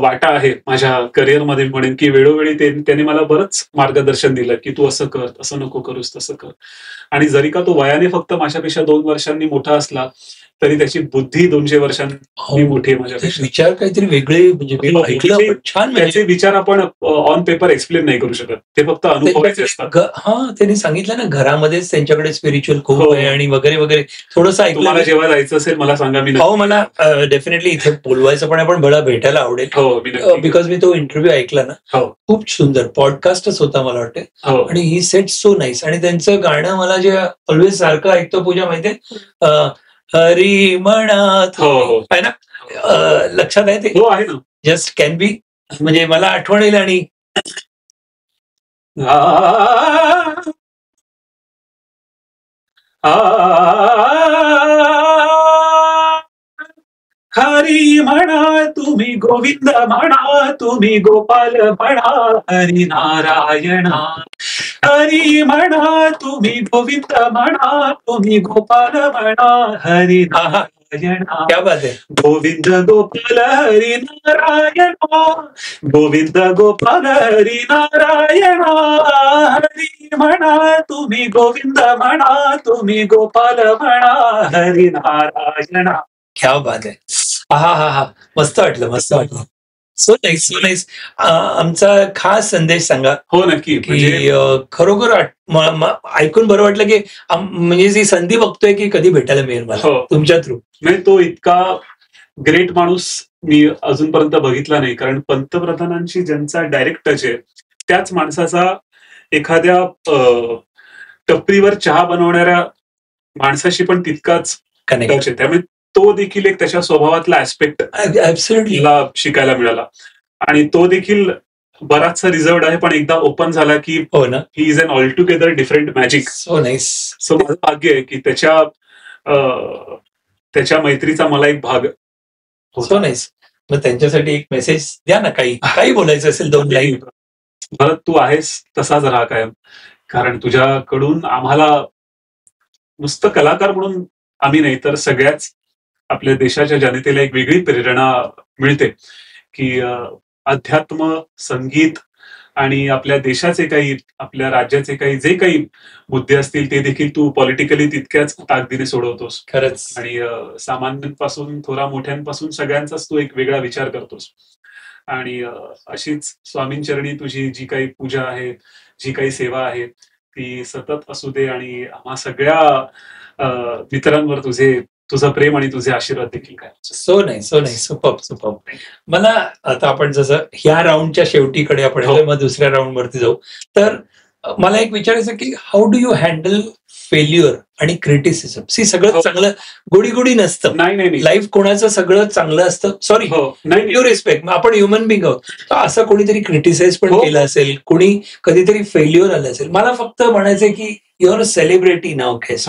वाटा आहे माझ्या करिअरमध्ये. म्हणेन की वेळोवेळी त्याने मला बरंच मार्गदर्शन दिलं की तू असं कर, असं नको करूस, तसं कर. आणि जरी का तो वयाने फक्त माझ्यापेक्षा 2 वर्षांनी मोठा असला तरी त्याची बुद्धी 200 वर्षांनी मोठी आहे माझ्यापेक्षा. विचार काहीतरी वेगळे, म्हणजे छान. त्याचे विचार आपण ऑन पेपर एक्सप्लेन नाही करू शकत, ते फक्त अनुभवायचे असतात. त्यांनी सांगितलं ना, घरामध्येच त्यांच्याकडे स्पिरिच्युअल खूप आहे आणि वगैरे वगैरे. थोडंसं ऐकलं. तुम्हाला जेव्हा जायचं असेल मला सांगा. मी मला डेफिनेटली इथे बोलवायचं पण आपण मला भेटायला आवडेल. बिकॉज मी तो इंटरव्ह्यू ऐकला ना, खूप सुंदर पॉडकास्टच होता मला वाटतं. आणि ही सेट सो नाईस. आणि त्यांचं गाणं मला जे ऑलवेज सारखं ऐकतो पूजा, माहितीये, हरी म्हणा आहे ना, लक्षात आहे ते? हो आहे ना. जस्ट कॅन बी, म्हणजे मला आठवण येईल. आणि हरी म्हणा तुम्ही, गोविंद म्हणा तुम्ही, गोपाल म्हणा हरी नारायणा. हरी म्हणा तुम्ही, गोविंद म्हणा तुम्ही, गोपाल म्हणा हरी नारायणा. क्या बात आहे. गोविंद गोपाल हरी नारायणा, गोविंद गोपाल हरी नारायणा. हरी म्हणा तुम्ही, गोविंद म्हणा तुम्ही, गोपाल म्हणा हरी नारायणा. क्या बात आहे. हा मस्त वाटलं, मस्त वाटलं. So nice, so nice. आमचा खास संदेश सांगा. हो नक्की. की खरोखर ऐकून बरं वाटलं की म्हणजे जी संधी बघतोय की कधी भेटायला मिळेल मला तुमच्या थ्रू. नाही, तो इतका ग्रेट माणूस मी अजूनपर्यंत बघितला नाही. कारण पंतप्रधानांशी ज्यांचा डायरेक्ट टच आहे त्याच माणसाचा एखाद्या टपरीवर चहा बनवणाऱ्या माणसाशी पण तितकाच टच आहे. त्यामुळे तो देखील एक त्याच्या स्वभावातला ऍस्पेक्ट मला शिकायला मिळाला. आणि तो देखील बराचसा रिझर्व्ड आहे, पण एकदा ओपन झाला की he is an all together different magic. So nice. So माझं भाग्य आहे की त्याच्या मैत्रीचा मला एक भाग. So nice. मग त्यांच्यासाठी एक मेसेज द्या ना, काही बोलायचं असेल 2 लाईन. भरत, तू आहेस तसाच राहा कायम. कारण तुझ्याकडून आम्हाला नुसतं कलाकार म्हणून आम्ही नाही तर सगळ्याच आपल्या देशाच्या जनतेला एक वेगळी प्रेरणा मिळते की अध्यात्म, संगीत आणि आपल्या देशाचे काही, आपल्या राज्याचे काही जे काही मुद्दे असतील ते देखील तू पॉलिटिकली तितक्याच ताकदीने सोडवतोस. खरंच. आणि सामान्यांपासून थोरा मोठ्यांपासून सगळ्यांचाच तू एक वेगळा विचार करतोस. आणि अशीच स्वामींचरणी तुझी जी काही पूजा आहे, जी काही सेवा आहे ती सतत असू दे. आणि आम्हा सगळ्या मित्रांवर तुझं प्रेम आणि तुझे आशीर्वाद देखील काय. सो नाही, सो नाही. सुपर. मला आता आपण जसं ह्या राऊंडच्या शेवटीकडे आपण मग दुसऱ्या राऊंड वरती जाऊ. तर मला एक विचारायचं की how do you handle failure आणि क्रिटिसिझम? सगळं चांगलं गोडी नसतं. नाही, लाईफ कोणाचं सगळं चांगलं असतं. सॉरी, यू रिस्पेक्ट, आपण ह्युमन बिंग आहोत. तर असं कोणीतरी क्रिटिसाइज पण केलं असेल, कोणी कधीतरी फेल्युअर आलं असेल. मला फक्त म्हणायचंय की युअर अ सेलिब्रिटी नाव केस.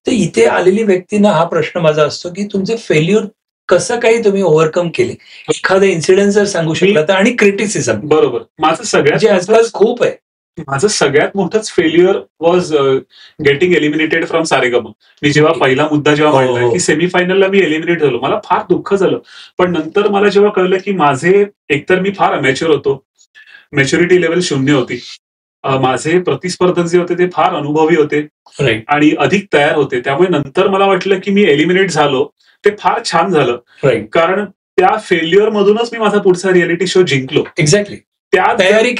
तर इथे आलेली व्यक्तींना हा प्रश्न माझा असतो की तुमचे फेल्युअर कसं काही तुम्ही ओव्हरकम केले, एखादं इन्सिडेंट जर सांगू शकला तर. आणि क्रिटिसिझम. बरोबर. माझं सगळ्यात आजकाल खूप आहे. माझं सगळ्यात मोठंच failure was getting eliminated from Saregama. मी जेव्हा पहिला मुद्दा मांडला की सेमीफायनलला मी एलिमिनेट झालो, मला फार दुःख झालं. पण नंतर मला जेव्हा कळलं की माझे एकतर मी फार अमॅच्युअर होतो, मॅच्युरिटी लेवल 0 होती. माझे प्रतिस्पर्धक जे होते ते फार अनुभवी होते आणि अधिक तयार होते. त्यामुळे नंतर मला वाटलं की मी एलिमिनेट झालो ते फार छान झालं. कारण त्या फेल्युअर मधूनच मी माझा पुढचा रियालिटी शो जिंकलो. एक्झॅक्टली. त्या तयारी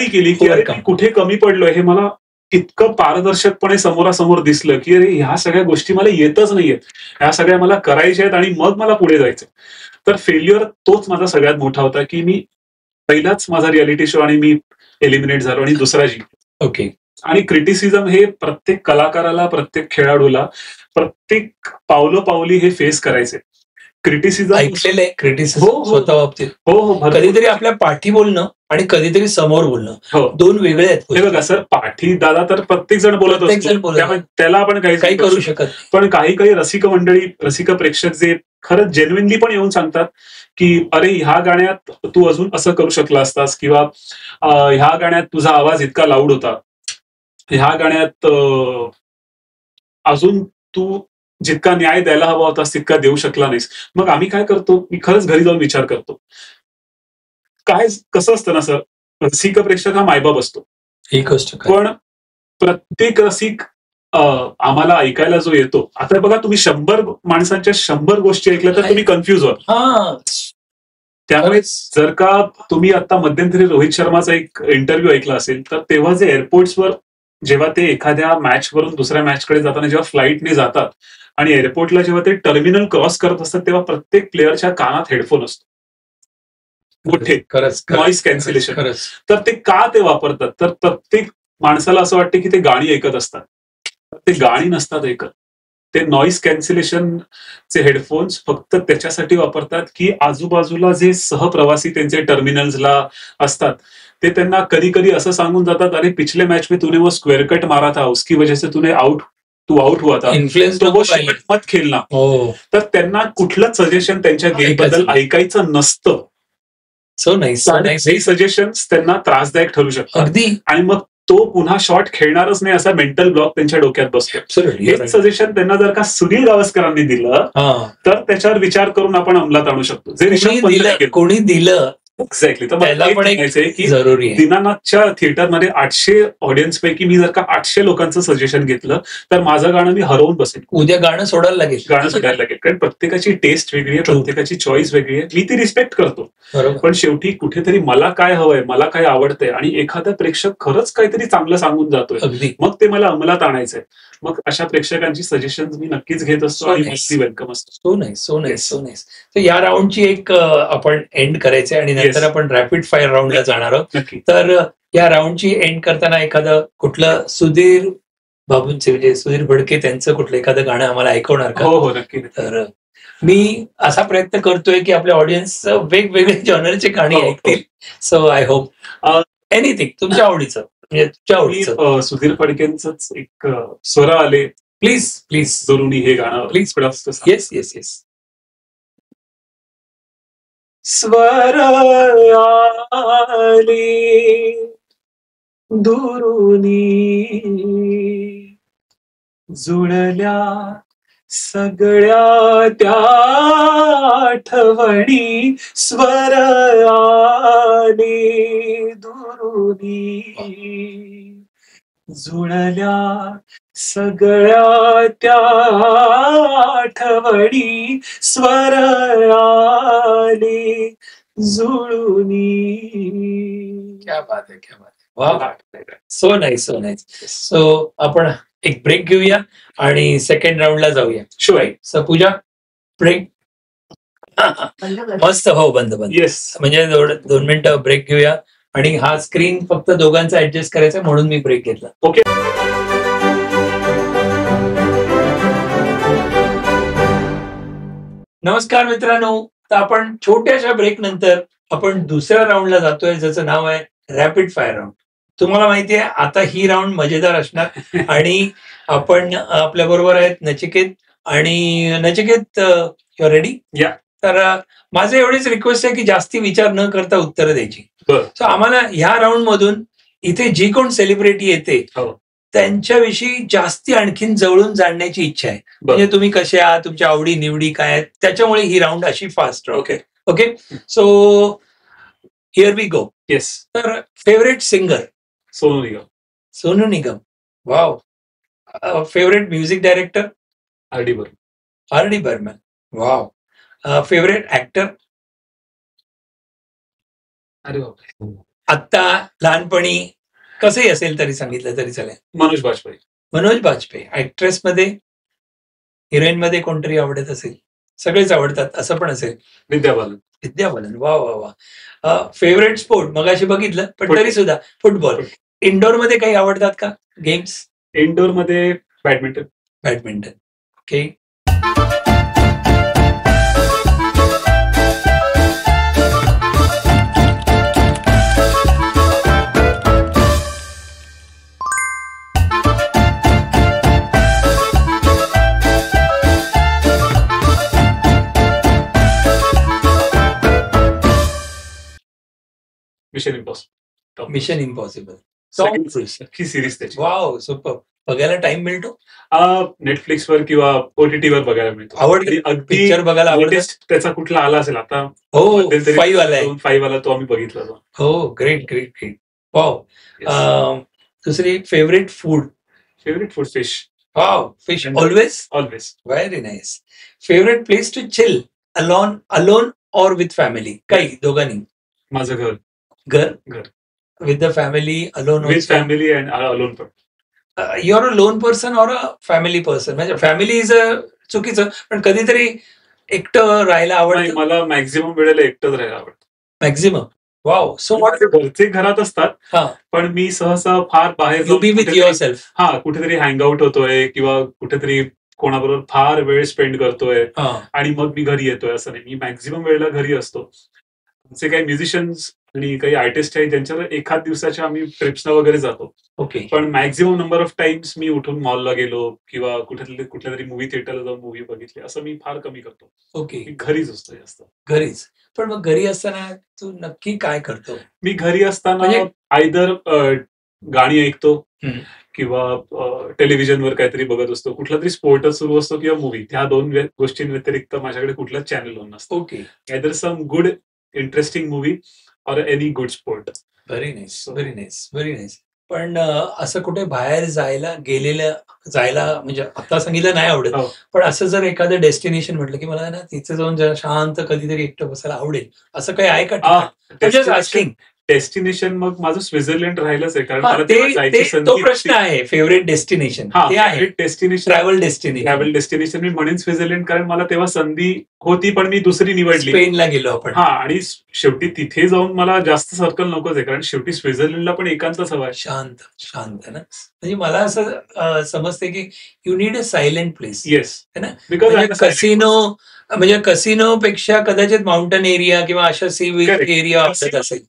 केली की अरे कुठे कमी पडलोय हे मला इतकं पारदर्शकपणे समोरासमोर दिसलं की अरे ह्या सगळ्या गोष्टी मला येतच नाहीयेत, ह्या सगळ्या मला करायच्या आहेत आणि मग मला पुढे जायचं. तर फेल्युअर तोच माझा सगळ्यात मोठा होता की मी पहिलाच माझा रियालिटी शो आणि मी एलिमिनेट झालो आणि दुसरा जिंकलो. ओके. आणि क्रिटिसिझम हे प्रत्येक कलाकाराला, प्रत्येक खेळाडूला, प्रत्येक पावलोपावली हे फेस करायचे. क्रिटिसिझम ऐकलेलं आहे क्रिटिसिझम हो. स्वतः बाबतीत. भरपूर. कधीतरी आपल्या पाठी बोलणं आणि कधीतरी समोर बोलणं दोन वेगळे आहेत. हे बघा सर, पाठी दादा तर प्रत्येक जण बोलत असतो, त्याला आपण काही करू शकत. पण काही रसिक मंडळी, रसिक प्रेक्षक जे खरंच जेन्युइनली पण येऊन सांगतात की अरे ह्या गाण्यात तू अजून असं करू शकला असतास, किंवा ह्या गाण्यात तुझा आवाज इतका लाऊड होता, ह्या गाण्यात अजून तू जितका न्याय द्यायला हवा होतास तितका देऊ शकला नाहीस. मग आम्ही काय करतो, मी खरंच घरी जाऊन विचार करतो, काय कसं असतं ना सर, रसिक प्रेक्षक हा मायबाप असतो. ही गोष्ट पण प्रत्येक रसिक आम्हाला ऐकायला जो येतो, आता बघा तुम्ही 100 माणसांच्या 100 गोष्टी ऐकल्या तर तुम्ही कन्फ्युज व्हाल. त्यामुळे जर का तुम्ही आता मध्यंतरी रोहित शर्माचा एक इंटरव्ह्यू ऐकला असेल, तर तेव्हा जे एअरपोर्ट्सवर जेव्हा ते एखाद्या मॅच वरून दुसऱ्या मॅचकडे जाताना जेव्हा फ्लाईटने जातात आणि एअरपोर्टला जेव्हा ते टर्मिनल क्रॉस करत असतात, तेव्हा प्रत्येक प्लेअरच्या कानात हेडफोन असतो, मोठे नॉईज कॅन्सलेशन. तर ते का ते वापरतात, तर प्रत्येक माणसाला असं वाटतं की ते गाणी ऐकत असतात, ते गाणी नसतात ऐकत. ते नॉईज कॅन्सलेशनचे हेडफोन्स फक्त त्याच्यासाठी वापरतात की आजूबाजूला जे सहप्रवासी त्यांचे टर्मिनल्सला असतात ते त्यांना कधी कधी असं सांगून जातात, अरे पिछले मैच में तूने वो स्क्वेअर कट मारा था, उसकी वजह से तू आउट हुआ था, तो वो शॉट मत खेलना. तर त्यांना कुठलंच सजेशन त्यांच्या गेमबद्दल ऐकायचं नसतं. सो नाही सजेशन त्यांना त्रासदायक ठरू शकतात आणि मग तो पुन्हा शॉट खेळणारच नाही असा मेंटल ब्लॉक त्यांच्या डोक्यात बसतो. हेच सजेशन त्यांना जर का सुनील गावस्करांनी दिलं तर त्याच्यावर विचार करून आपण अंमलात आणू शकतो. जे कोणी दिलं एक्झॅक्टली. तर मला म्हणायचंय की दीनानाथच्या थिएटरमध्ये 800 ऑडियन्स पैकी मी जर का 800 लोकांचं सजेशन घेतलं तर माझं गाणं मी हरवून बसेल. उद्या गाणं सोडायला लागेल. कारण प्रत्येकाची टेस्ट वेगळी आहे, प्रत्येकाची चॉईस वेगळी आहे. मी ती रिस्पेक्ट करतो, पण शेवटी कुठेतरी मला काय हवंय, मला काय आवडतंय आणि एखादा प्रेक्षक खरंच काहीतरी चांगलं सांगून जातोय, मग ते मला अंमलात आणायचंय. मग अशा प्रेक्षकांची सजेशन मी नक्कीच घेत असतो आणि ती वेलकम असतो. So nice. तर या राऊंडची एक आपण एंड करायचंय आणि नंतर आपण रॅपिड फायर राऊंडला जाणार आहोत. तर या राऊंडची एंड करताना एखादं कुठलं सुधीर बाबूंचे म्हणजे सुधीर फडके त्यांचं कुठलं एखादं गाणं आम्हाला ऐकवणार का? हो नक्की. तर मी असा प्रयत्न करतोय की आपल्या ऑडियन्स वेगवेगळे जॉनरचे गाणी ऐकतील. सो आय होप एनिथिंग तुमच्या आवडीचं, म्हणजे तुमच्या आवडीचं. सुधीर फडकेंच एक स्वर आले प्लीज दुरुनी हे गाणं प्लीज. येस. स्वर आले दुरुनी जुळल्या सगळ्या त्या आठवणी, स्वर आले दुरुनी जुळल्या सगळ्या त्या आठवणी, स्वर आले जुळुनी. क्या बात आहे. So nice. सो आपण एक ब्रेक घेऊया आणि सेकंड राऊंडला जाऊया. शुअर. सो पूजा ब्रेक मस्त. हो बंद. येस. म्हणजे 2 मिनिटं ब्रेक घेऊया आणि हा स्क्रीन फक्त दोघांचा ऍडजस्ट करायचा म्हणून मी ब्रेक घेतला. ओके. नमस्कार मित्रांनो. तर आपण छोट्याशा ब्रेक नंतर आपण दुसऱ्या राऊंडला जातोय ज्याचं नाव आहे रॅपिड फायर राऊंड. तुम्हाला माहितीये आता ही राऊंड मजेदार असणार आणि आपण आपल्या बरोबर आहेत नचिकेत. आणि नचिकेत यू रेडी? या. तर माझं एवढीच रिक्वेस्ट आहे की जास्ती विचार न करता उत्तरं द्यायची. सो आम्हाला ह्या राऊंड मधून इथे जी कोण सेलिब्रिटी येते त्यांच्याविषयी जास्ती आणखीन जवळून जाणण्याची इच्छा आहे. म्हणजे तुम्ही कसे आहात, तुमच्या आवडी निवडी काय आहेत, त्याच्यामुळे ही राऊंड अशी fast. Okay. So here we go. Yes. तर favourite singer? Sonu Nigam. Wow. Favourite music director? R D Burman. Wow. Favourite actor? अरे बापरे. आत्ता लहानपणी कसंही असेल तरी सांगितलं तरी चालेल. मनोज बाजपेयी. ऍक्ट्रेस मध्ये, हिरोईन मध्ये कोणतरी आवडत असेल? सगळेच आवडतात असं पण असेल? विद्या बालन. वा. Favourite sport? मगाशी बघितलं पण तरी सुद्धा फुटबॉल. इंडोर मध्ये काही आवडतात का गेम्स? इंडोर मध्ये बॅडमिंटन. ओके. Mission impossible. ही सिरीज त्याची. Wow, super. बघायला टाइम मिळतो? नेटफ्लिक्सवर किंवा OTTवर बघायला मिळतो. आवडते अगदी पिक्चर बघायला आवडते? त्याचा कुठला आला असेल आता? हो, 5 आलाय. 5 आला, तो आम्ही बघितला. हो, ग्रेट ग्रेट ग्रेट. वाव. दुसरी favourite food? Fish. Wow, fish. Always? Very nice. Favourite place to chill? Alone or with family? काही दोघांनी? माझं घर. With the family, alone? With family and alone पण. You are a lone person or a family person? म्हणजे family is चुकीचं, पण कधीतरी एकटं राहायला आवडतं? मला मॅक्झिमम वेळेला एकटंच राहायला आवडतं. मॅक्झिमम. वाव. सो घरचे घरात असतात, पण मी सहसा फार बाहेर यू बी विथ युअरसेल्फ. कुठेतरी हँगआउट होतोय किंवा कुठेतरी कोणाबरोबर फार वेळ स्पेंड करतोय आणि मग मी घरी येतोय असं नाही. मी मॅक्झिमम वेळेला घरी असतो. आमचे काही म्युझिशियन्स आणि काही आर्टिस्ट आहेत ज्यांच्यावर एखाद दिवसाच्या आम्ही ट्रिप्सला वगैरे जातो. ओके. पण मॅक्झिमम नंबर ऑफ टाइम्स मी उठून मॉलला गेलो किंवा कुठल्या तरी मूव्ही थिएटरला जाऊन मूव्ही बघितली असं मी फार कमी करतो. ओके. मी घरीच असतो जास्त. घरीच. पण मग घरी असताना तू नक्की काय करतो? मी घरी असताना आयदर गाणी ऐकतो किंवा टेलिव्हिजनवर काहीतरी बघत असतो. कुठला तरी स्पोर्टच सुरू असतो किंवा मूव्ही. त्या 2 गोष्टींव्यतिरिक्त माझ्याकडे कुठलाच चॅनल ऑन नसतो. Okay. Either some good interesting movie or any good sport. Very nice, very nice, very nice. पण असं कुठे बाहेर जायला म्हणजे आता सांगितलं नाही आवडत, पण असं जर एखादं डेस्टिनेशन म्हटलं की मला ना तिथे जाऊन जरा शांत कधीतरी एकटं बसायला आवडेल, असं काही आहे का? डेस्टिनेशन मग माझं स्वित्झर्लंड राहिलंच आहे, कारण मला तो प्रश्न आहे. फेवरेट डेस्टिनेशन ते आहे डेस्टिनेशन, ट्रॅव्हल डेस्टिनेशन मी म्हणेन स्वित्झर्लंड, कारण मला तेव्हा संधी होती पण मी दुसरी निवडली. स्पेनला गेलो आपण. आणि शेवटी तिथे जाऊन मला जास्त सर्कल नकोच आहे, कारण शेवटी स्वित्झर्लंडला पण एकांतच हवा आहे. शांत शांत ना. म्हणजे मला असं समजते की you need a silent place. Yes. ना. बिकॉज कसिनो पेक्षा कदाचित माउंटन एरिया किंवा अशा सी बीच एरिया आवडत असेल.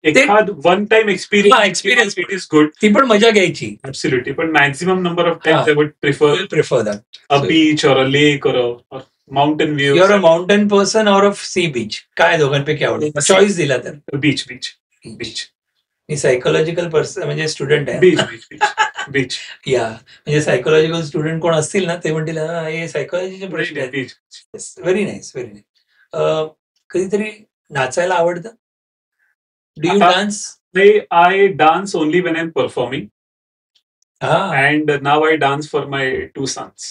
एखाद one time experience it is good. ती पण मजा घ्यायची. ऍब्सोल्युटली. पण maximum number of times I would prefer that. A beach और अ लेक और अ mountain view. You are a mountain person or a C beach? काय दोघांपैकी आवडेल? चॉईस दिला तर? बीच. मी सायकोलॉजिकल पर्सन म्हणजे स्टुडंट आहे. बीच. या म्हणजे सायकोलॉजिकल स्टुडंट कोण असतील ना ते म्हणतील हे सायकोलॉजीचे प्रश्न आहेत. Very nice, very nice. कधीतरी नाचायला आवडतं? Do you dance? I dance only when I'm performing. And now I dance for my 2 sons.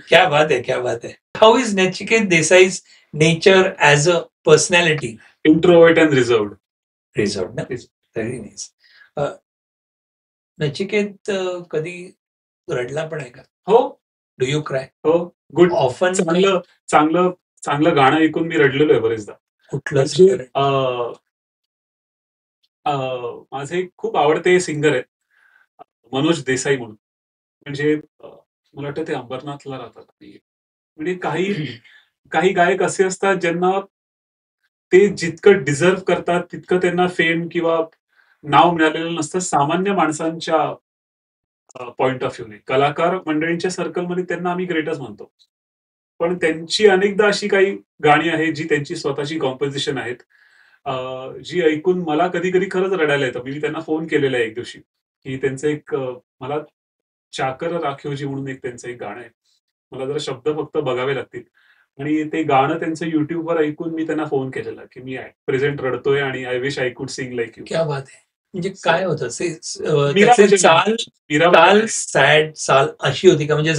क्या बात है, क्या बात है. How is Nachiket Desai's nature as a personality? Introvert and reserved. Reserved, na? Very nice. Nachiket कधी रडला पण आहे का? हो. Do you cry? हो. गुड. Often. चांगलं गाणं ऐकून मी रडलेलो आहे बरेचदा. कुठलं? माझे खूप आवडते सिंगर आहेत मनोज देसाई म्हणून. म्हणजे मला वाटतं ते अंबरनाथला राहतात. म्हणजे काही गायक असे असतात ज्यांना ते जितकं डिझर्व करतात तितकं त्यांना फेम किंवा नाव मिळालेलं नसतं सामान्य माणसांच्या पॉइंट ऑफ व्ह्यूने. कलाकार मंडळींच्या सर्कलमध्ये त्यांना आम्ही ग्रेटच म्हणतो, पण त्यांची अनेकदा अशी काही गाणी आहेत जी त्यांची स्वतःची कॉम्पोजिशन आहेत, जी ऐकून मला कधी कधी खरंच रडायला येतं. मी त्यांना फोन केलेला आहे एक दिवशी की त्यांचं एक मला चाकर राखीवजी म्हणून एक त्यांचं एक गाणं आहे, मला जरा शब्द फक्त बघावे लागतील, आणि ते गाणं त्यांचं युट्यूबवर ऐकून मी त्यांना फोन केलेला की मी प्रेझेंट रडतोय आणि I wish I could sing like you. क्या बात आहे. म्हणजे काय होतं चाल सॅड चाल अशी होती का? म्हणजे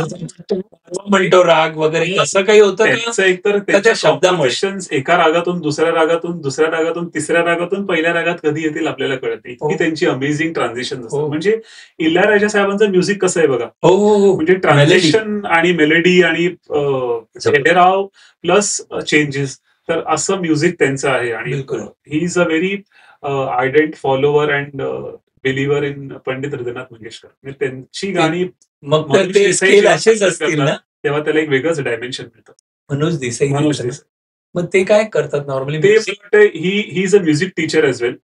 म्हणतो राग वगैरे असं काही होतं? एकतर त्याच्या शब्दामुळे एका रागातून दुसऱ्या रागातून दुसऱ्या रागातून तिसऱ्या रागातून पहिल्या रागात कधी येतील आपल्याला कळत नाही. ही त्यांची अमेझिंग ट्रान्झिशन असतात. म्हणजे इल्याराजा साहेबांचं म्युझिक कसं आहे बघा, म्हणजे ट्रान्झिशन आणि मेलोडी आणि ठहराव प्लस चेंजेस, तर असं म्युझिक त्यांचं आहे. आणि he is a very ardent follower and believer in Pandit Hridaynath Mangeshkar. म्हणजे त्यांची गाणी मग तर मनोज ते देसाई स्केल जेव्हा असेच सादर असतील करतात, ना. तेव्हा त्याला एक वेगळंच डायमेन्शन मिळतं. मनोज देसाई मनोज लिहितात ना? देसाई मग ते काय करतात नॉर्मली? ते he is a music teacher as well.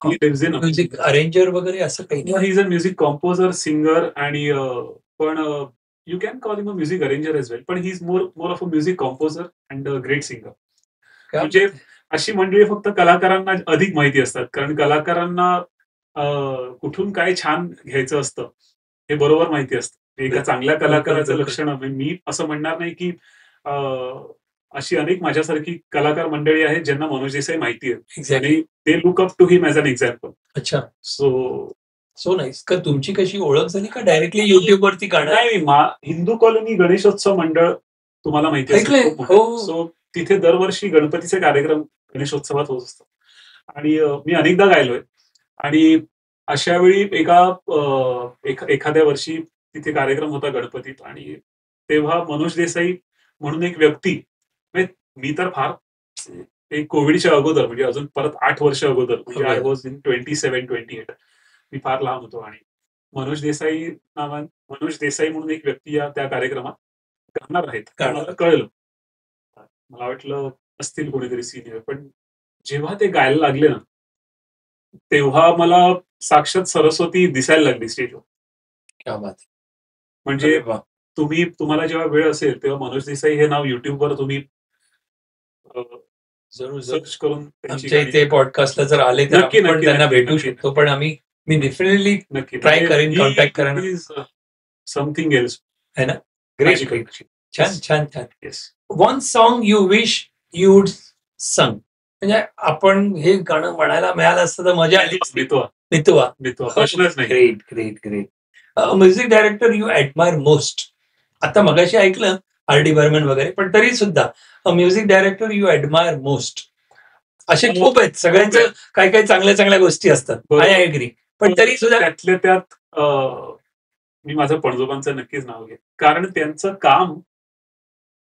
He lives in music arranger वगैरे असं काही नाही? He is a music composer, singer आणि पण you can call him a music arranger as well. पण he is more of a music composer and a great singer. काय म्हणजे म्हणते? अशी मंडळी फक्त कलाकारांना अधिक माहिती असतात, कारण कलाकारांना कुठून काय छान घ्यायचं असतं हे बरोबर माहिती असतं. एका चांगल्या कलाकाराचं बिलकुल. लक्षण मी असं म्हणणार नाही की अशी अनेक माझ्यासारखी कलाकार मंडळी आहेत ज्यांना मनोज देसाई माहिती आहे एक्झॅक्टली. आणि they look up to him as an example. अच्छा. So nice. का तुमची कशी ओळख झाली का डायरेक्टली युट्यूब वरती गाणं? नाही, हिंदू कॉलनी गणेशोत्सव मंडळ तुम्हाला माहिती असेल, ऐकलंय. खूप मोठं. हो. सो तिथे दरवर्षी गणपतीचे कार्यक्रम गणेशोत्सवात होत असतात. आणि मी अनेकदा गायलोय. आणि अशा वेळी एखाद्या वर्षी तिथे कार्यक्रम होता गणपतीत आणि तेव्हा मनोज देसाई म्हणून एक व्यक्ती, म्हणजे मी तर फार एक कोविडच्या अगोदर, म्हणजे अजून परत 8 वर्ष अगोदर, म्हणजे आय वॉज इन 27-28. मी फार लहान होतो आणि मनोज देसाई म्हणून एक व्यक्ती त्या कार्यक्रमात गाणार आहेत हे मला कळलं. मला वाटलं असतील कोणीतरी सिनियर, पण जेव्हा ते गायला लागले ना, तेव्हा मला साक्षात सरस्वती दिसायला लागली स्टेजवर. क्या बात आहे. म्हणजे अरे वा. तुम्हाला जेव्हा वेळ असेल तेव्हा मनोज देसाई हे नाव युट्यूबवर तुम्ही जरूर सर्च करून त्यांची आमच्या गाणी इथे पॉडकास्टला जर आले तर नक्की, आपण नक्की, त्यांना नक्की, भेटू नक्की. शकतो. पण मी डेफिनेटली नक्की ट्राय करेन कॉन्टॅक्ट करायला. Something else. है ना? ग्रेट. छान Yes. छान छान. Yes. One song you wish you'd संग. म्हणजे आपण हे गाणं म्हणायला मिळालं असतं तर मजा आली असती. मितवा. प्रश्नच नाही. Great great great. Music director you admire most. आता मगाशी ऐकलं आर.डी. बर्मन वगैरे, पण तरी सुद्धा music director you admire most असे खूप आहेत. सगळ्यांचं काही काही चांगल्या चांगल्या गोष्टी असतात. I agree. पण तरी सुद्धा त्यातल्या त्यात मी माझं पणजोबांचं नक्कीच नाव घेईन, कारण त्यांचं काम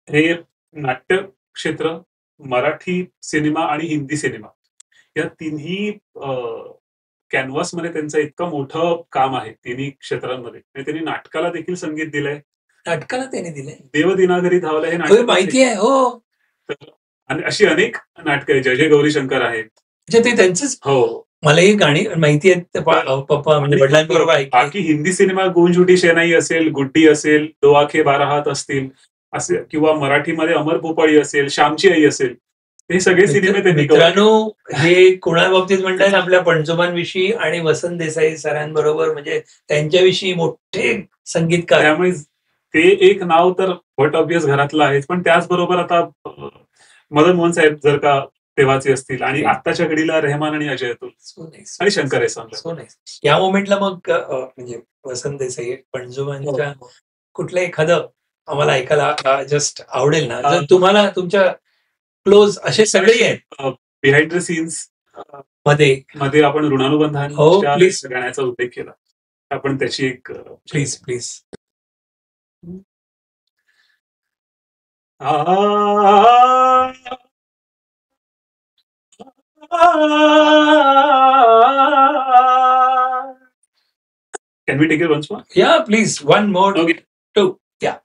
हे नाट्य क्षेत्र, मराठी सिनेमा आणि हिंदी सिनेमा या तिन्ही कॅनव्हासमध्ये त्यांचं इतकं मोठं काम आहे तिन्ही क्षेत्रांमध्ये. आणि त्यांनी नाटकाला देखील संगीत दिलंय. नाटकाला त्याने दिलंय. देवदिनाघरी धावलं हे होय, नाटक माहिती आहे. हो. आणि अशी अनेक नाटकं आहेत. जय जय गौरी शंकर आहेत. म्हणजे ते त्यांचंच. हो. मला ही गाणी माहिती आहेत. पप्पा म्हणजे वडिलांबरोबर ऐकली. बाकी हिंदी सिनेमा गूंज उठी शेनाई असेल, गुड्डी असेल, दो आंखें बारा हात असतील असे, किंवा मराठीमध्ये अमर भोपाळी असेल, श्यामची आई असेल, हे सगळे सिनेमे त्यांनी मित्रांनो, हे कोणा बाबतीत म्हणतात आपल्या पणजोबांविषयी आणि वसंत देसाई सरांबरोबर, म्हणजे त्यांच्याविषयी मोठे संगीतकार. त्यामुळे ते एक नाव तर व्हॉट ऑब्वियस घरातलं आहेच, पण त्याचबरोबर आता मदन मोहन साहेब जर का तेव्हाचे असतील, आणि आत्ताच्या घडीला रेहमान आणि अजय अतुल आणि शंकर एहसान. या मोमेंटला मग म्हणजे वसंत देसाई पणजोबांच्या कुठलं एखादं आम्हाला ऐकायला जस्ट आवडेल ना, जर तुम्हाला तुमच्या क्लोज असे सगळे आहेत बिहाइंड द सीन्स मध्ये आपण ऋणानुबंधांच्या गाण्याचा उल्लेख केला, आपण त्याची एक please please. Can we take it once more? Yeah, please. One more. Okay. 2. Yeah.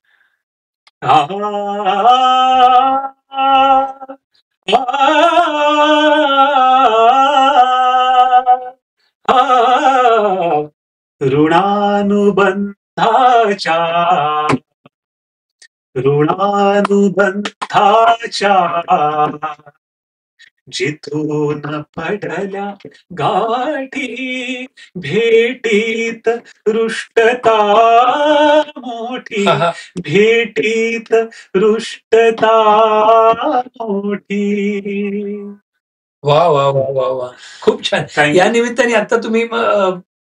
ऋणानुबंधाच्या जिथून पडल्या गाठी, भेटीत रुष्टता मोठी, भेटीत रुष्टता मोठी. वा वा वा वा वा, खूप छान. या निमित्ताने आता तुम्ही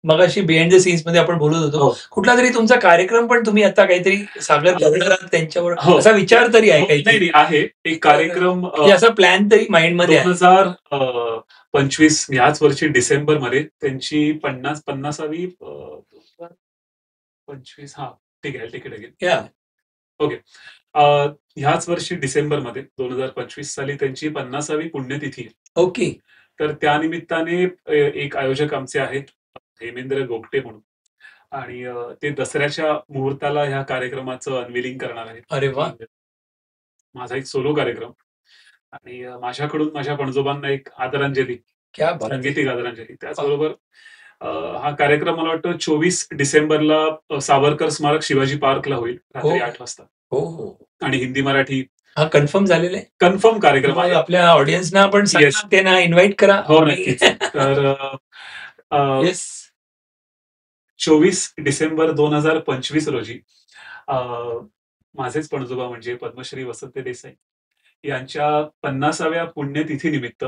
मगाशी बिहाइंड द सीन्स मध्ये आपण बोलत होतो, कुठला तरी तुमचा कार्यक्रम पण तुम्ही आता काहीतरी सागर करणार आहात त्यांच्यावर, असा विचार तरी आहे काहीतरी? आहे एक कार्यक्रम, असा प्लॅन तरी माइंड मध्ये 2025 याच वर्षी डिसेंबर मध्ये त्यांची 50वी 25 ठीक आहे तिकीट अगेन. ओके. ह्याच वर्षी डिसेंबर मध्ये 2025 साली त्यांची 50वी पुण्यतिथी आहे. ओके. तर त्या निमित्ताने एक आयोजक आमचे आहेत, हेमेंद्र गोगटे म्हणून, आणि ते दसऱ्याच्या मुहूर्ताला ह्या कार्यक्रमाचं अनविलिंग करणार आहेत. अरे वा. माझा एक सोलो कार्यक्रम, आणि माझ्याकडून माझ्या पणजोबांना एक आदरांजली, सांगीतिक आदरांजली. त्याचबरोबर हा कार्यक्रम मला वाटतं 24 डिसेंबरला सावरकर स्मारक शिवाजी पार्कला होईल रात्री 8 वाजता. आणि हिंदी मराठी कन्फर्म झालेलं आहे, कन्फर्म कार्यक्रम आहे. आपल्या ऑडियन्सना आपण त्यांना इन्व्हाइट करा. हो नक्कीच. तर 24 डिसेंबर 2025 रोजी माझेच पणजोबा म्हणजे पद्मश्री वसंत देसाई यांच्या 50व्या पुण्यतिथीनिमित्त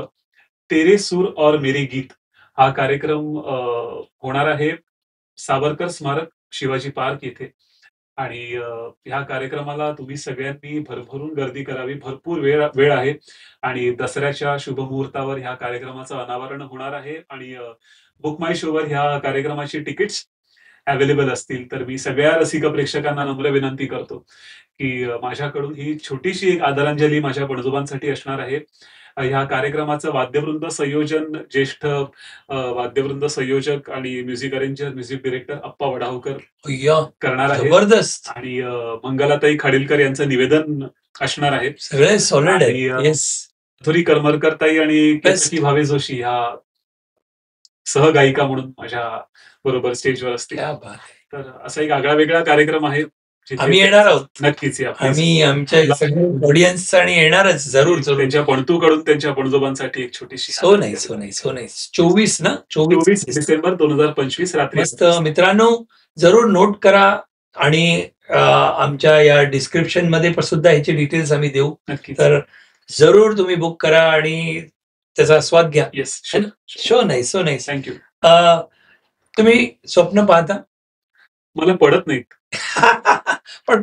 तेरे सूर और मेरे गीत हा कार्यक्रम होणार आहे सावरकर स्मारक शिवाजी पार्क येथे. आणि ह्या कार्यक्रमाला तुम्ही सगळ्यांनी भरभरून गर्दी करावी. भरपूर वेळ आहे, आणि दसऱ्याच्या शुभमुहूर्तावर ह्या कार्यक्रमाचं अनावरण होणार आहे. आणि बुक माय शोवर ह्या कार्यक्रमाची तिकीट्स अवेलेबल असतील. तर मी सगळ्या रसिक प्रेक्षकांना नम्र विनंती करतो की माझ्याकडून ही छोटीशी एक आदरांजली माझ्या पणजोबांसाठी असणार आहे. ह्या कार्यक्रमाचं वाद्यवृंद संयोजन ज्येष्ठ वाद्यवृंद संयोजक आणि म्युझिक अरेंजर, म्युझिक डिरेक्टर अप्पा वडावकर करणार आहे. जबरदस्त. आणि मंगलाताई खाडीलकर यांचं निवेदन असणार आहे. सगळे सॉलिड आहे. मधुरी करमरकरताई आणि केतकी भावे जोशी ह्या सहगायिका म्हणून माझ्या बरोबर स्टेजवर असतील. तर असा एक आगळा वेगळा कार्यक्रम आहे. आम्ही येणार आहोत, नक्कीच. आम्ही आमच्या ऑडियन्स आणि येणारच जरूर. त्यांच्या पणतूकडून त्यांच्या पणजोबांसाठी एक छोटीशी. So nice. 24 डिसेंबर 2025 रात्री. मस्त. मित्रांनो, जरूर नोट करा, आणि आमच्या या डिस्क्रिप्शन मध्ये सुद्धा ह्याचे डिटेल्स आम्ही देऊ. तर जरूर तुम्ही बुक करा आणि त्याचा आस्वाद घ्या. येस. So nice. थँक्यू. तुम्ही स्वप्न पाहता? मला पडत नाहीत, पण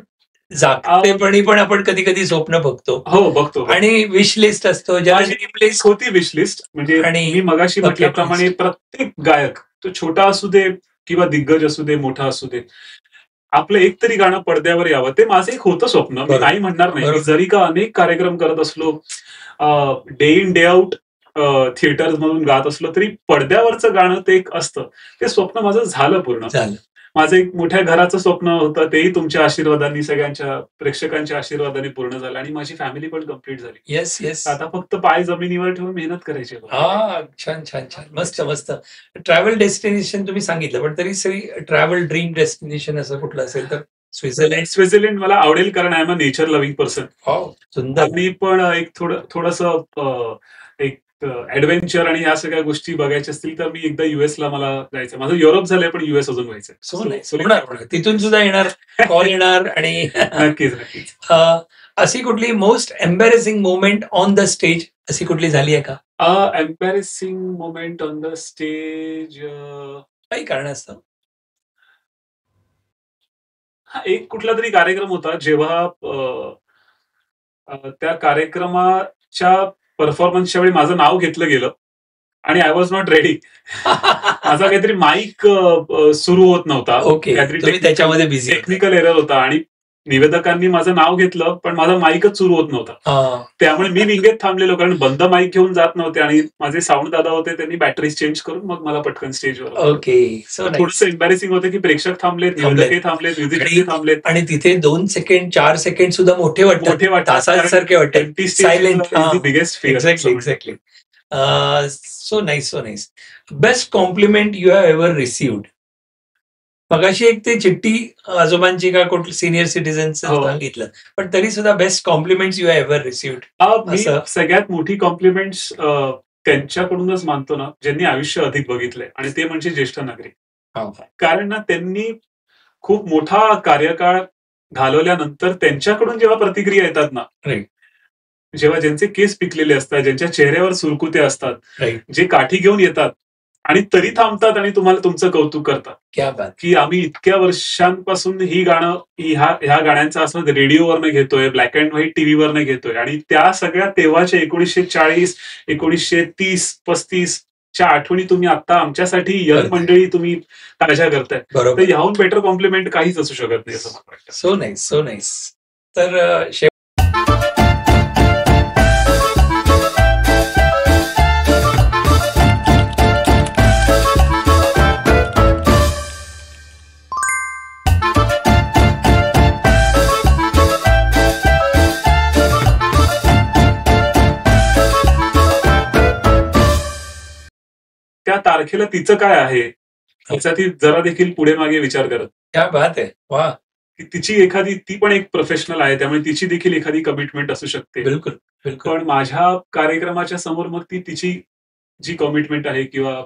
जागतेपणी पण आपण कधी कधी स्वप्न बघतो. हो, बघतो. आणि विश लिस्ट असतो, होती विश लिस्ट. म्हणजे मी मगाशी म्हटल्याप्रमाणे प्रत्येक गायक, तो छोटा असू दे किंवा दिग्गज असू दे, मोठा असू दे, आपलं एक तरी गाणं पडद्यावर यावं. ते माझं एक होतं स्वप्न, मी नाही म्हणणार नाही. जरी का अनेक कार्यक्रम करत असलो, day in day out theatre मधून गात असलो, तरी पडद्यावरचं गाणं ते एक असतं. ते स्वप्न माझं झालं पूर्ण. माझं एक मोठ्या घराचं स्वप्न होतं, तेही तुमच्या आशीर्वादांनी, सगळ्यांच्या प्रेक्षकांच्या आशीर्वादाने पूर्ण झालं. आणि माझी फॅमिली पण कम्प्लीट झाली. येस. आता फक्त पाय जमिनीवर ठेवून मेहनत करायची. छान. मस्त. ट्रॅव्हल डेस्टिनेशन तुम्ही सांगितलं, पण तरी सगळी ट्रॅव्हल ड्रीम डेस्टिनेशन असं कुठलं असेल तर? स्वित्झर्लंड मला आवडेल, कारण I am a nature loving person. सुंदर. मी पण एक थोडस एक ऍडव्हेंचर आणि ह्या सगळ्या गोष्टी बघायच्या असतील तर मी एकदा युएसला मला जायचं. माझं युरोप झालंय, पण युएस अजून व्हायचंय. तिथून सुद्धा येणार, कॉल येणार. आणि नक्कीच. अशी कुठली most embarrassing moment on the stage अशी कुठली झाली आहे का? Embarrassing moment on the stage काही कारणास्तव. हा एक कुठला तरी कार्यक्रम होता, जेव्हा त्या कार्यक्रमाच्या परफॉर्मन्सच्या वेळी माझं नाव घेतलं गेलं आणि आय वॉज नॉट रेडी. माझा काहीतरी माईक सुरू होत नव्हता, काहीतरी त्याच्यामध्ये बिझी, टेक्निकल एरर होता, आणि निवेदकांनी माझं नाव घेतलं पण माझा माईकच सुरू होत नव्हता. त्यामुळे मी विंगेत थांबलेलो, कारण बंद माईक घेऊन जात नव्हते. आणि माझे साऊंड दादा होते, त्यांनी बॅटरीज चेंज करून मग मला पटकन स्टेजवर. थोडंसं एम्बॅरेसिंग होतं की प्रेक्षक थांबलेत, निवेदकही थाम्हलेत, म्युझिक थांबलेत, आणि तिथे 2 सेकंड 4 सेकंड सुद्धा मोठे वाटतात, सारखे वाटतात. Silent. Biggest fear. Exactly. So nice. Best compliment you have ever received? मगाशी एक ते चिठ्ठी आजोबांची का कुठली सिनियर सिटीजन सांगितलं, पण तरी सुद्धा best compliments you have ever received? मी सगळ्यात मोठी कॉम्प्लिमेंट्स त्यांच्याकडूनच मानतो ना, ज्यांनी आयुष्य अधिक बघितलंय, आणि ते म्हणजे ज्येष्ठ नागरिक. कारण ना, त्यांनी खूप मोठा कार्यकाळ घालवल्यानंतर त्यांच्याकडून जेव्हा प्रतिक्रिया येतात ना, जेव्हा ज्यांचे केस पिकलेले असतात, ज्यांच्या चेहऱ्यावर सुरकुते असतात, जे काठी घेऊन येतात आणि तरी थांबतात आणि तुम्हाला तुमचं कौतुक करतात की आम्ही इतक्या वर्षांपासून ही गाणं, ह्या गाण्यांचा असं रेडिओवरनं घेतोय, ब्लॅक अँड व्हाईट टीव्हीवरनं घेतोय, आणि त्या सगळ्या तेव्हाच्या 1940, 1930, 35 च्या आठवणी तुम्ही आता आमच्यासाठी यंग मंडळी तुम्ही ताज्या करताय. तर ह्याहून बेटर कॉम्प्लिमेंट काहीच असू शकत नाही असं मला वाटतं. So nice. तर त्या तारखेला तिचं काय आहे याचा ती जरा देखील पुढे मागे विचार करत. क्या बात आहे. वा. की तिची एखादी, ती पण एक प्रोफेशनल आहे त्यामुळे तिची देखील एखादी कमिटमेंट असू शकते. बिलकुल बिलकुल. पण माझ्या कार्यक्रमाच्या समोर मग ती तिची जी कमिटमेंट आहे किंवा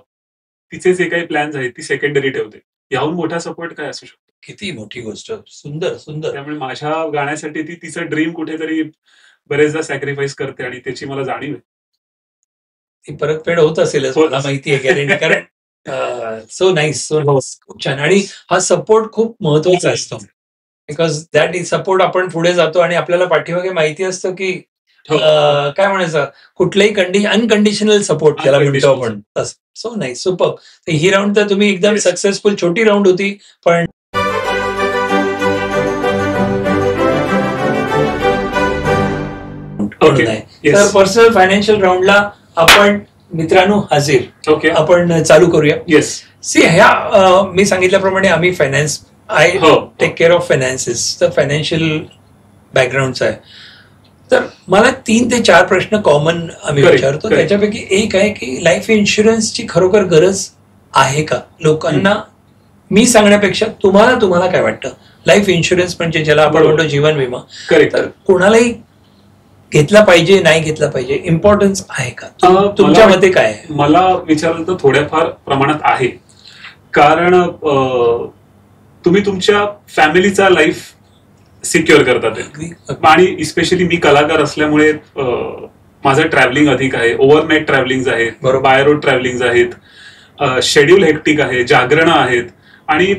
तिचे जे काही प्लॅन्स आहेत ती सेकंडरी ठेवते. याहून मोठा सपोर्ट काय असू शकतो. किती मोठी गोष्ट. सुंदर सुंदर. त्यामुळे माझ्या गाण्यासाठी ती तिचं ड्रीम कुठेतरी बरेचदा सॅक्रिफाईस करते आणि त्याची मला जाणीव आहे. ती परतफेड होत असेलच मला माहिती आहे गॅरंटी. कारण सो नाईस, सो नाईस. खूप छान. आणि हा सपोर्ट खूप महत्वाचा असतो. Because that is support. आपण पुढे जातो आणि आपल्याला पाठीमागे माहिती असतं की काय म्हणायचं, कुठल्याही अनकंडिशनल सपोर्ट त्याला म्हणतो आपण. So nice, super. ही राऊंड तर तुम्ही एकदम सक्सेसफुल, छोटी राऊंड होती पण तर पर्सनल फायनान्शियल राऊंडला आपण मित्रांनो हजीर. ओके, आपण चालू करूया. येस. सी ह्या मी सांगितल्याप्रमाणे आम्ही finance, I take care of finances, तर फायनान्शियल बॅकग्राऊंडचा आहे. तर मला 3 ते 4 प्रश्न कॉमन आम्ही विचारतो. त्याच्यापैकी एक आहे की लाईफ इन्शुरन्सची खरोखर गरज आहे का लोकांना? मी सांगण्यापेक्षा तुम्हाला काय वाटतं? लाईफ इन्शुरन्स म्हणजे ज्याला आपण म्हणतो जीवन विमा, तर कोणालाही घेतला पाहिजे, नाही घेतला पाहिजे, इम्पॉर्टन्स आहे का? तुमच्या मते काय आहे? मला विचारलं तर थोड्याफार प्रमाणात आहे. कारण तुम्ही तुमच्या फॅमिलीचा लाईफ सिक्युअर करतात. आणि इस्पेशली मी कलाकार असल्यामुळे माझं ट्रॅव्हलिंग अधिक आहे. ओव्हरनाईट ट्रॅव्हलिंग आहेत, बाय रोड ट्रॅव्हलिंग आहेत, शेड्यूल हेक्टिक आहे, जागरणं आहेत. आणि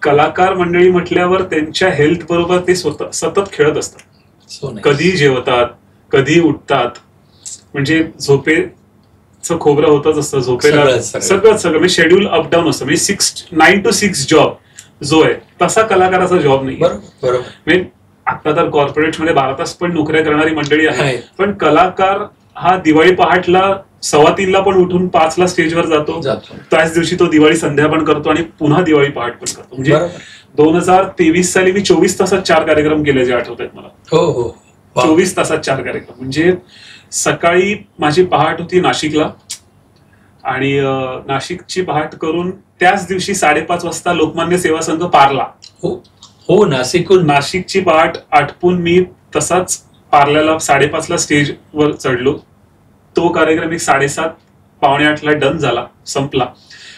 कलाकार मंडळी म्हटल्यावर त्यांच्या हेल्थ बरोबर ते सतत खेळत असतात. कधी जेवतात, कधी उठतात, म्हणजे झोपेचं खोबरं होतच असतं. झोपेला सगळं म्हणजे शेड्यूल अपडाऊन असतं. म्हणजे 9 to 6 जॉब जो आहे तसा कलाकाराचा जॉब नाही. म्हणजे आता तर कॉर्पोरेटमध्ये 12 तास पण नोकऱ्या करणारी मंडळी आहे. पण कलाकार हा दिवाळी पहाटला 2:15 पण उठून 5ला स्टेजवर जातो. त्याच दिवशी तो दिवाळी संध्या पण करतो आणि पुन्हा दिवाळी पहाट पण करतो. म्हणजे 2023 साली मी 24 तासात 4 कार्यक्रम केले जे आठवत आहेत मला. 24 तासात 4 कार्यक्रम. म्हणजे सकाळी माझी पहाट होती नाशिकला आणि नाशिकची पहाट करून त्याच दिवशी 5:30 वाजता लोकमान्य सेवा संघ पारला. हो, नाशिकची पहाट आटपून मी तसाच पार्ल्याला 5:30ला स्टेजवर चढलो. तो कार्यक्रम एक 7:30 पावणे 8ला डन झाला, संपला.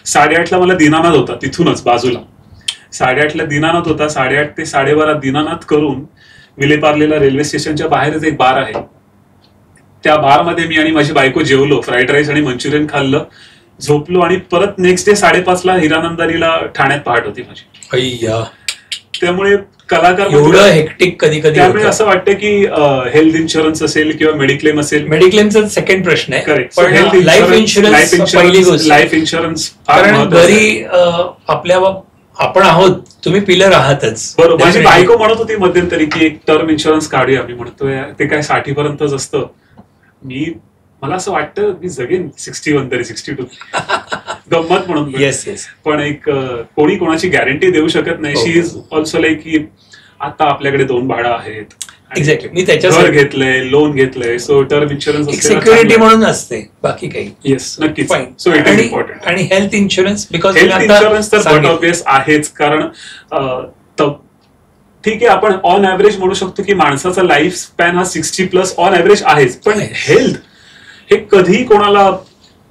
8:30ला मला दीनानाथ होता तिथूनच बाजूला. 8:30ला दीनानाथ होता. 8:30 ते 12:30 दीनानाथ करून विलेपार्लेला रेल्वे स्टेशनच्या बाहेरच एक बार आहे. त्या बारमध्ये मी आणि माझी बायको जेवलो, फ्राईड राईस आणि मंचुरियन खाल्लं, झोपलो आणि परत नेक्स्ट डे 5:30ला हिरानंदानीला ठाण्यात पहाट होती माझी. त्यामुळे कलाकार एवढं हेक्टिक कधी कधी. त्यामुळे असं वाटतं की हेल्थ इन्शुरन्स असेल किंवा मेडिक्लेम असेल. मेडिक्लेमचा सेकंड प्रश्न आहे. करेक्ट. पण लाईफ इन्शुरन्स कारण घरी आपण आहोत, तुम्ही पिलर आहातच. बरोबर. माझी बायको म्हणत होती मध्यंतरी की एक टर्म इन्शुरन्स काढूया. मी म्हणतोय ते काय 60 पर्यंतच असतं. मला असं वाटतं मी जगेन 61 तरी 62 गंमत म्हणून. Yes yes. पण एक कोणी कोणाची गॅरंटी देऊ शकत नाही. शी इज ऑल्सो लाईक की आता आपल्याकडे 2 भाडं आहेत. एक्झॅक्टली. मी त्याच्यावर घेतलंय, लोन घेतलंय. सो टर्म इन्शुरन्स सिक्युरिटी म्हणून असते, बाकी काही. येस, नक्कीच. So it is important. आणि health insurance, because health insurance तर ऑब्वियस आहेच. कारण ठीक आहे, आपण ऑन ऍव्हरेज म्हणू शकतो की माणसाचा लाईफ स्पॅन हा 60+ ऑन ऍव्हरेज आहेच. पण हेल्थ हे कधी कोणाला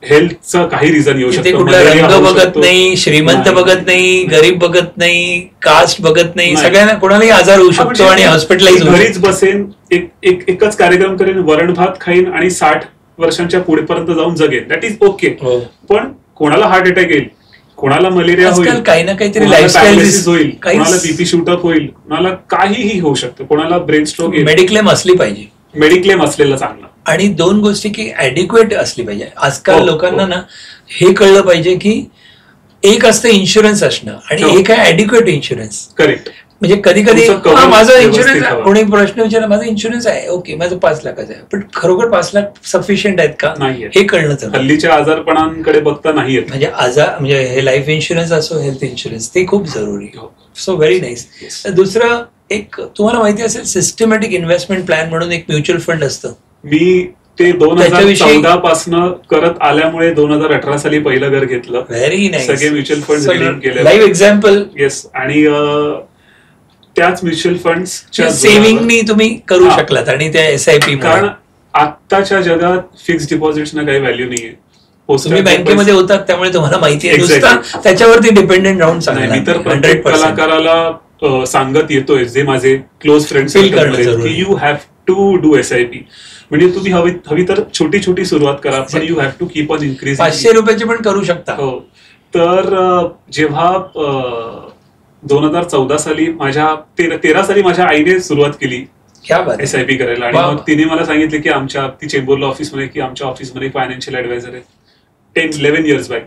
हेल्थचं काही रिझन येऊ शकतं. कुठला रंग बघत नाही, श्रीमंत बघत नाही, गरीब बघत नाही, कास्ट बघत नाही, सगळ्यांना कोणालाही आजार होऊ शकतो आणि हॉस्पिटलाइज. घरीच बसेन, एकच कार्यक्रम करेन, वरण भात खाईन आणि 60 वर्षांच्या पुढेपर्यंत जाऊन जगेन, दॅट इज ओके. पण कोणाला हार्ट अटॅक येईल, कोणाला मलेरिया होईल, काही ना काहीतरी लाईफस्टाईल होईल, कोणाला बीपी शूटअप होईल, कोणाला काहीही होऊ शकतं, कोणाला ब्रेन स्ट्रोक येईल. मेडिक्लेम असली पाहिजे. मेडिक्लेम असलेलं चांगलं. आणि 2 गोष्टी की ऍडिक्वेट असली पाहिजे. आजकाल लोकांना ना हे कळलं पाहिजे की एक असतं इन्शुरन्स असणं आणि एक आहे ऍडिक्वेट इन्शुरन्स. करेक्ट. म्हणजे कधी कधी माझा इन्शुरन्स, कोणी प्रश्न विचारला माझा इन्शुरन्स आहे, ओके माझं 5 लाखाचं आहे, पण खरोखर 5 लाख सफिशियंट आहेत का हे कळणं. हल्लीच्या आजारपणांकडे बघता नाही येत. म्हणजे हे लाईफ इन्शुरन्स असो, हेल्थ इन्शुरन्स, ते खूप जरुरी. So very nice. दुसरं एक तुम्हाला माहिती असेल सिस्टमॅटिक इन्व्हेस्टमेंट प्लॅन म्हणून एक म्युच्युअल फंड असतं. मी ते 2014 पासून करत आल्यामुळे 2018 साली पहिलं घर घेतलं. Very nice. सगळे म्युच्युअल फंड रिडीम केले. Live example. येस. आणि त्याच म्युच्युअल फंड्सच्या सेव्हिंगनी तुम्ही करू शकलात आणि त्या SIP. कारण आत्ताच्या जगात फिक्स्ड डिपॉझिट्सना काही व्हॅल्यू नाहीये. तुम्ही बँकेमध्ये होतात त्यामुळे तुम्हाला माहिती आहे. नुसतं त्याच्यावरती डिपेंडेंट राहून सांगा. मी तर प्रत्येक कलाकाराला सांगत येतोय, जे माझे क्लोज फ्रेंड्स, की you have to do SIP. म्हणजे तुम्ही हवी तर छोटी छोटी सुरुवात करा, पण you have to keep on increase. 500 रुपयाची पण करू शकता. हो. तर जेव्हा 2014 साली 13 साली माझ्या आईने सुरुवात केली SIP करायला, आणि मग तिने मला सांगितलं की ती चेंबूरला ऑफिसमध्ये, की आमच्या ऑफिसमध्ये फायनान्शियल ऍडवायझर आहे 10-11 इयर्स बॅक.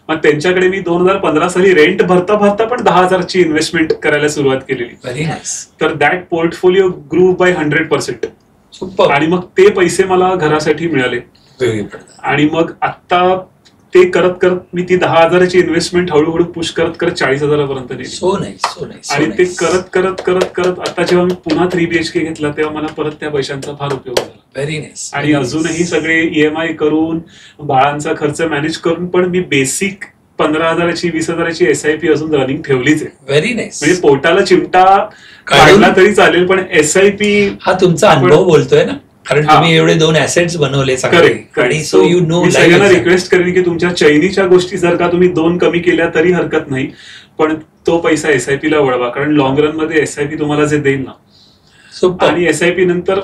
मग त्यांच्याकडे मी 2015 साली रेंट भरता पण 10,000ची इन्व्हेस्टमेंट करायला सुरुवात केलेली. तर दॅट पोर्टफोलिओ ग्रू बाय 100%. आणि मग ते पैसे मला घरासाठी मिळाले. आणि मग आता ते करत करत मी ती 10,000ची इन्व्हेस्टमेंट हळूहळू पुश करत 40,000पर्यंत नेली. आणि ते करत करत करत करत आता जेव्हा मी पुन्हा 3 BHK घेतला, तेव्हा मला परत त्या पैशांचा फार उपयोग झाला. Very nice. आणि अजूनही सगळे EMI करून, बाळांचा खर्च मॅनेज करून, पण मी बेसिक 15,000ची 20,000ची SIP अजून रनिंग ठेवलीच आहे. Very nice. म्हणजे पोटाला चिमटा काढला तरी चालेल, पण SIP. हा तुमचा अनुभव बोलतोय ना, कारण तुम्ही एवढे 2 ऍसेट्स बनवले आणि सो यू नो. मी सगळ्यांना रिक्वेस्ट करेन की तुमच्या चैनीच्या गोष्टी जर का तुम्ही 2 कमी केल्या तरी हरकत नाही, पण तो पैसा SIP ला वळवा. कारण लॉंग रन मध्ये SIP तुम्हाला जे देईल ना, आणि SIP नंतर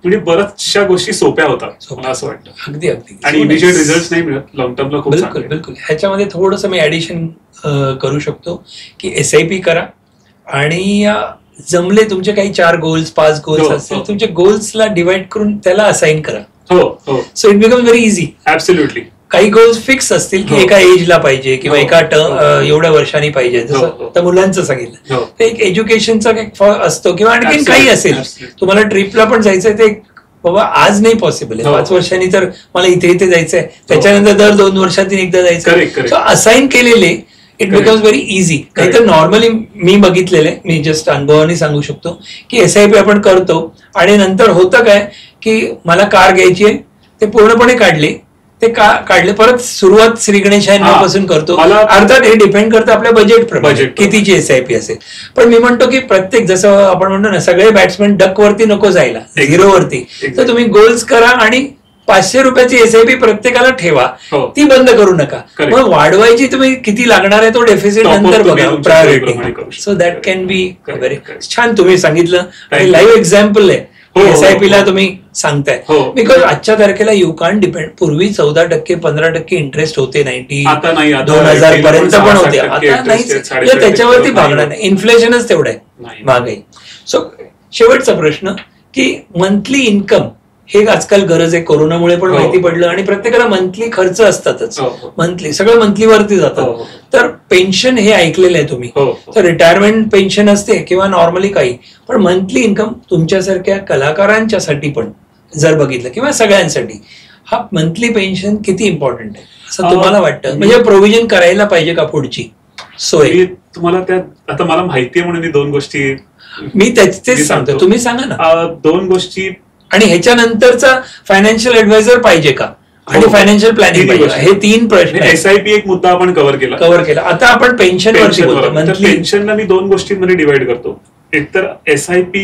म्हणजे बऱ्याचशा गोष्टी सोप्या होतात मला असं वाटतं. अगदी अगदी. आणि इमिजिएट रिझल्ट नाही मिळत, लॉंग टर्मला खूप. बिलकुल बिलकुल. ह्याच्यामध्ये थोडंसं मी ऍडिशन करू शकतो की SIP करा, आणि जमले तुमचे काही 4 गोल्स 5 गोल्स असतील, तुमच्या गोल्सला डिवाइड करून त्याला असाइन करा. So it become very easy. Absolutely. काही गोल्स फिक्स असतील की एका एजला पाहिजे किंवा एका एवढ्या वर्षांनी पाहिजे, जसं तर मुलांचं सांगितलं. ते एक एज्युकेशनचा असतो किंवा आणखीन काही असेल. तुम्हाला ट्रिपला पण जायचंय, ते बाबा आज नाही पॉसिबल आहे, 5 वर्षांनी तर मला इथे जायचंय, त्याच्यानंतर दर 2 वर्षांनी एकदा जायचं. सो असाइन केलेले इट बिकम्स व्हेरी इझी. नाहीतर नॉर्मली मी बघितलेले, मी जस्ट अनुभवाने सांगू शकतो की SIP आपण करतो आणि नंतर होतं काय की मला कार घ्यायची आहे, ते पूर्णपणे काढले, ते काढले, परत सुरुवात श्री गणेशांपासून करतो. अर्थात हे डिपेंड करतं आपल्या बजेट कितीची SIP असेल. पण मी म्हणतो की प्रत्येक, जसं आपण म्हणतो ना, सगळे बॅट्समॅन डक वरती नको जायला, 0 वरती. तर तुम्ही गोल्स करा आणि 500 रुपयाची SIP प्रत्येकाला ठेवा, ती बंद करू नका. मग वाढवायची तुम्ही किती लागणार आहे तो डेफिसिट नंतर बघा, priority. So that can be very छान तुम्ही सांगितलं. आणि लाईव्ह एक्झाम्पल आहे SIP ला तुम्ही सांगताय, बिकॉज आजच्या तारखेला यू कॅन डिपेंड. पूर्वी 14% 15% इंटरेस्ट होते, 2000 पर्यंत पण होते, आता नाही. त्याच्यावरती भागणार नाही, इन्फ्लेशनच तेवढं आहे, महागाई. सो शेवटचा प्रश्न की मंथली इन्कम हे आजकाल गरज आहे, कोरोनामुळे पण माहिती पडलं, आणि प्रत्येकाला मंथली खर्च असतातच, मंथली सगळं मंथलीवरती जातं. तर पेन्शन हे ऐकलेलं आहे तुम्ही, तर रिटायरमेंट पेन्शन असते किंवा नॉर्मली काही, पण मंथली इन्कम तुमच्यासारख्या कलाकारांच्यासाठी पण जर बघितलं किंवा सगळ्यांसाठी, हा मंथली पेन्शन किती इम्पॉर्टंट आहे असं तुम्हाला वाटतं? म्हणजे प्रोव्हिजन करायला पाहिजे का पुढची सोय? तुम्हाला त्यात आता मला माहितीये म्हणून मी 2 गोष्टी मी तेच सांगतो, तुम्ही सांगा ना. 2 गोष्टी. आणि ह्याच्यानंतरचा फायनान्शियल ऍडवायझर पाहिजे का, आणि फायनान्शियल प्लॅनिंग पाहिजे, हे 3 प्रश्न. SIP एक मुद्दा आपण कव्हर केला. आता आपण पेन्शन पेन्शनला मी 2 गोष्टींमध्ये डिवाइड करतो. एक तर SIP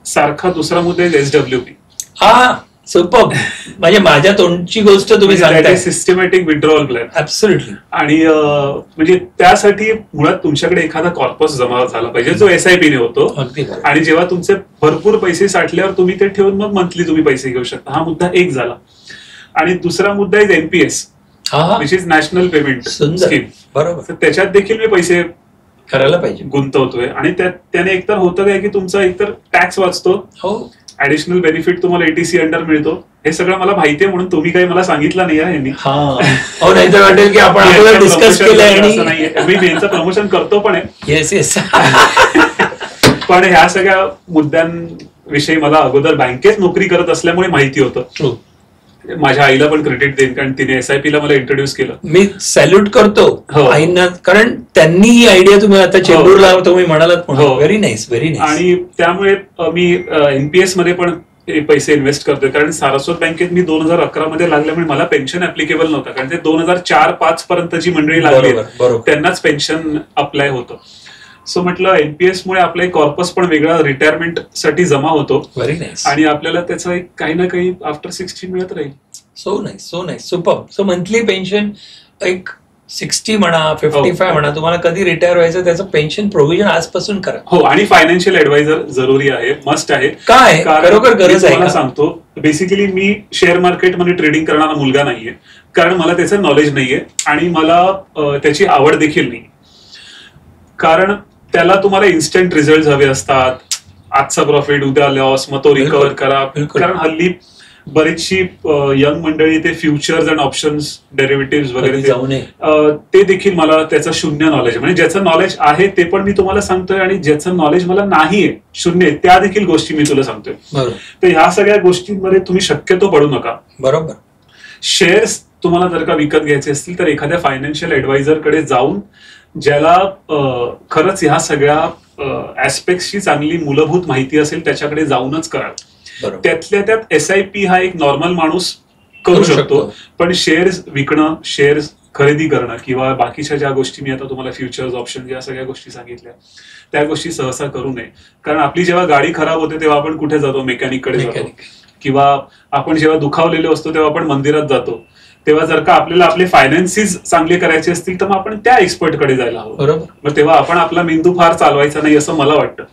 सारखा दुसरा मुद्दा आहे SWP. हा सुपर. म्हणजे माझ्या तोंडची गोष्ट तुम्ही सांगताय, सिस्टमॅटिक विड्रॉवल प्लॅन. ऍब्सोल्युटली. आणि म्हणजे त्यासाठी मुळात तुमच्याकडे एखादा कॉर्पस जमा झाला पाहिजे जो SIP ने होतो, आणि जेव्हा तुमचे भरपूर पैसे साठल्यावर तुम्ही ते ठेवून मग मंथली तुम्ही पैसे घेऊ शकता. हा मुद्दा एक झाला. आणि दुसरा मुद्दा आहे NPS, which is national payment scheme. बरोबर. तर त्याच्यात देखील मी पैसे करायला पाहिजे, गुंतवतोय. आणि त्याने एकतर होतं काय की तुमचा एकतर टॅक्स वाचतो, ऍडिशनल बेनिफिट तुम्हाला ATC अंडर मिळतो. हे सगळं मला माहिती आहे, म्हणून तुम्ही काही मला सांगितलं नाही आहे यांनी. नाहीतर वाटेल की आपण डिस्कस केलं. मी यांचं प्रमोशन करतो पण आहे. येस. पण ह्या सगळ्या मुद्द्यांविषयी मला अगोदर बँकेत नोकरी करत असल्यामुळे माहिती होतं. माझ्या आईला पण क्रेडिट देईन, कारण तिने SIP ला मला इंट्रोड्यूस केलं. मी सॅल्यूट करतो आईंना, कारण त्यांनी ही आयडिया तुम्ही आता चेंबूरला तुम्ही म्हणालात. Very nice, very nice. आणि त्यामुळे मी NPS मध्ये पण पैसे इन्व्हेस्ट करतोय. कारण सारस्वत बँकेत मी 2011 मध्ये लागल्यामुळे मला पेन्शन ऍप्लिकेबल नव्हतं, कारण ते 2004-05 पर्यंत जी मंडळी लागली त्यांनाच पेन्शन अप्लाय होतं. सो म्हटलं एनपीएस मुळे आपला एक कॉर्पस पण वेगळा रिटायरमेंट साठी जमा होतो आणि आपल्याला त्याचं एक काही ना काही आफ्टर 60 मिळत राहील. So nice super. So monthly pension एक 60 म्हणा 55 म्हणा, तुम्हाला कधी रिटायर व्हायचं त्याचं पेन्शन प्रोव्हिजन आजपासून करा. हो, आणि फायनान्शियल ऍडवायझर जरुरी आहे, मस्ट आहे. काय खरोखर गरज आहे? मला सांगतो, बेसिकली मी शेअर मार्केटमध्ये ट्रेडिंग करणारा मुलगा नाहीये, कारण मला त्याचं नॉलेज नाहीये आणि मला त्याची आवड देखील नाही. कारण त्याला तुम्हाला इन्स्टंट रिझल्ट हवे असतात. आजचा प्रॉफिट, उद्या लॉस, मग तो रिकव्हर करा. कारण हल्ली बरीचशी यंग मंडळी ते फ्युचर्स अँड ऑप्शन्स, डेरिव्हेटिव्ह वगैरे ते देखील मला त्याचं शून्य नॉलेज आहे. म्हणजे ज्याचं नॉलेज आहे ते पण मी तुम्हाला सांगतोय आणि ज्याचं नॉलेज मला नाहीये, शून्य, त्या देखील गोष्टी मी तुला सांगतोय. तर ह्या सगळ्या गोष्टींमध्ये तुम्ही शक्यतो पडू नका. बरोबर. शेअर्स तुम्हाला जर का विकत घ्यायचे असतील तर एखाद्या फायनान्शियल ऍडवायझरकडे जाऊन, ज्याला खरंच ह्या सगळ्या ऍस्पेक्टची चांगली मूलभूत माहिती असेल त्याच्याकडे जाऊनच करा. त्यातल्या त्यात SIP हा एक नॉर्मल माणूस करू शकतो, पण शेअर्स विकणं, शेअर्स खरेदी करणं किंवा बाकीच्या ज्या गोष्टी मी आता तुम्हाला फ्युचर्स, ऑप्शन, या सगळ्या गोष्टी सांगितल्या त्या गोष्टी सहसा करू नये. कारण आपली जेव्हा गाडी खराब होते तेव्हा आपण कुठे जातो? मेकॅनिककडे जातो. किंवा आपण जेव्हा दुखावलेले असतो तेव्हा आपण मंदिरात जातो. तेव्हा जर का आपल्याला आपले फायनान्सेस चांगले करायचे असतील तर मग आपण त्या एक्सपर्टकडे जायला हवं. बरोबर. मग तेव्हा आपण आपला मेंदू फार चालवायचा नाही असं मला वाटतं.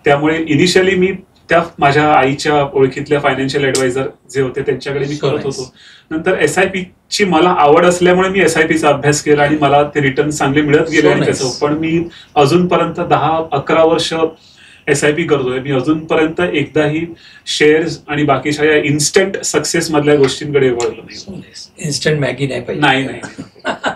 त्यामुळे इनिशियली मी त्या माझ्या आईच्या ओळखीतल्या फायनान्शियल ऍडवायझर जे होते त्यांच्याकडे मी करत होतो. नंतर SIP ची मला आवड असल्यामुळे मी SIP चा अभ्यास केला आणि मला ते रिटर्न चांगले मिळत गेले. आणि त्याचं पण मी अजूनपर्यंत 10-11 वर्ष SIP करतोय. मी अजूनपर्यंत एकदाही शेअर्स आणि बाकीच्या या इन्स्टंट सक्सेस मधल्या गोष्टींकडे वळलो नाही. इन्स्टंट मॅगी नाही पाहिजे. नाही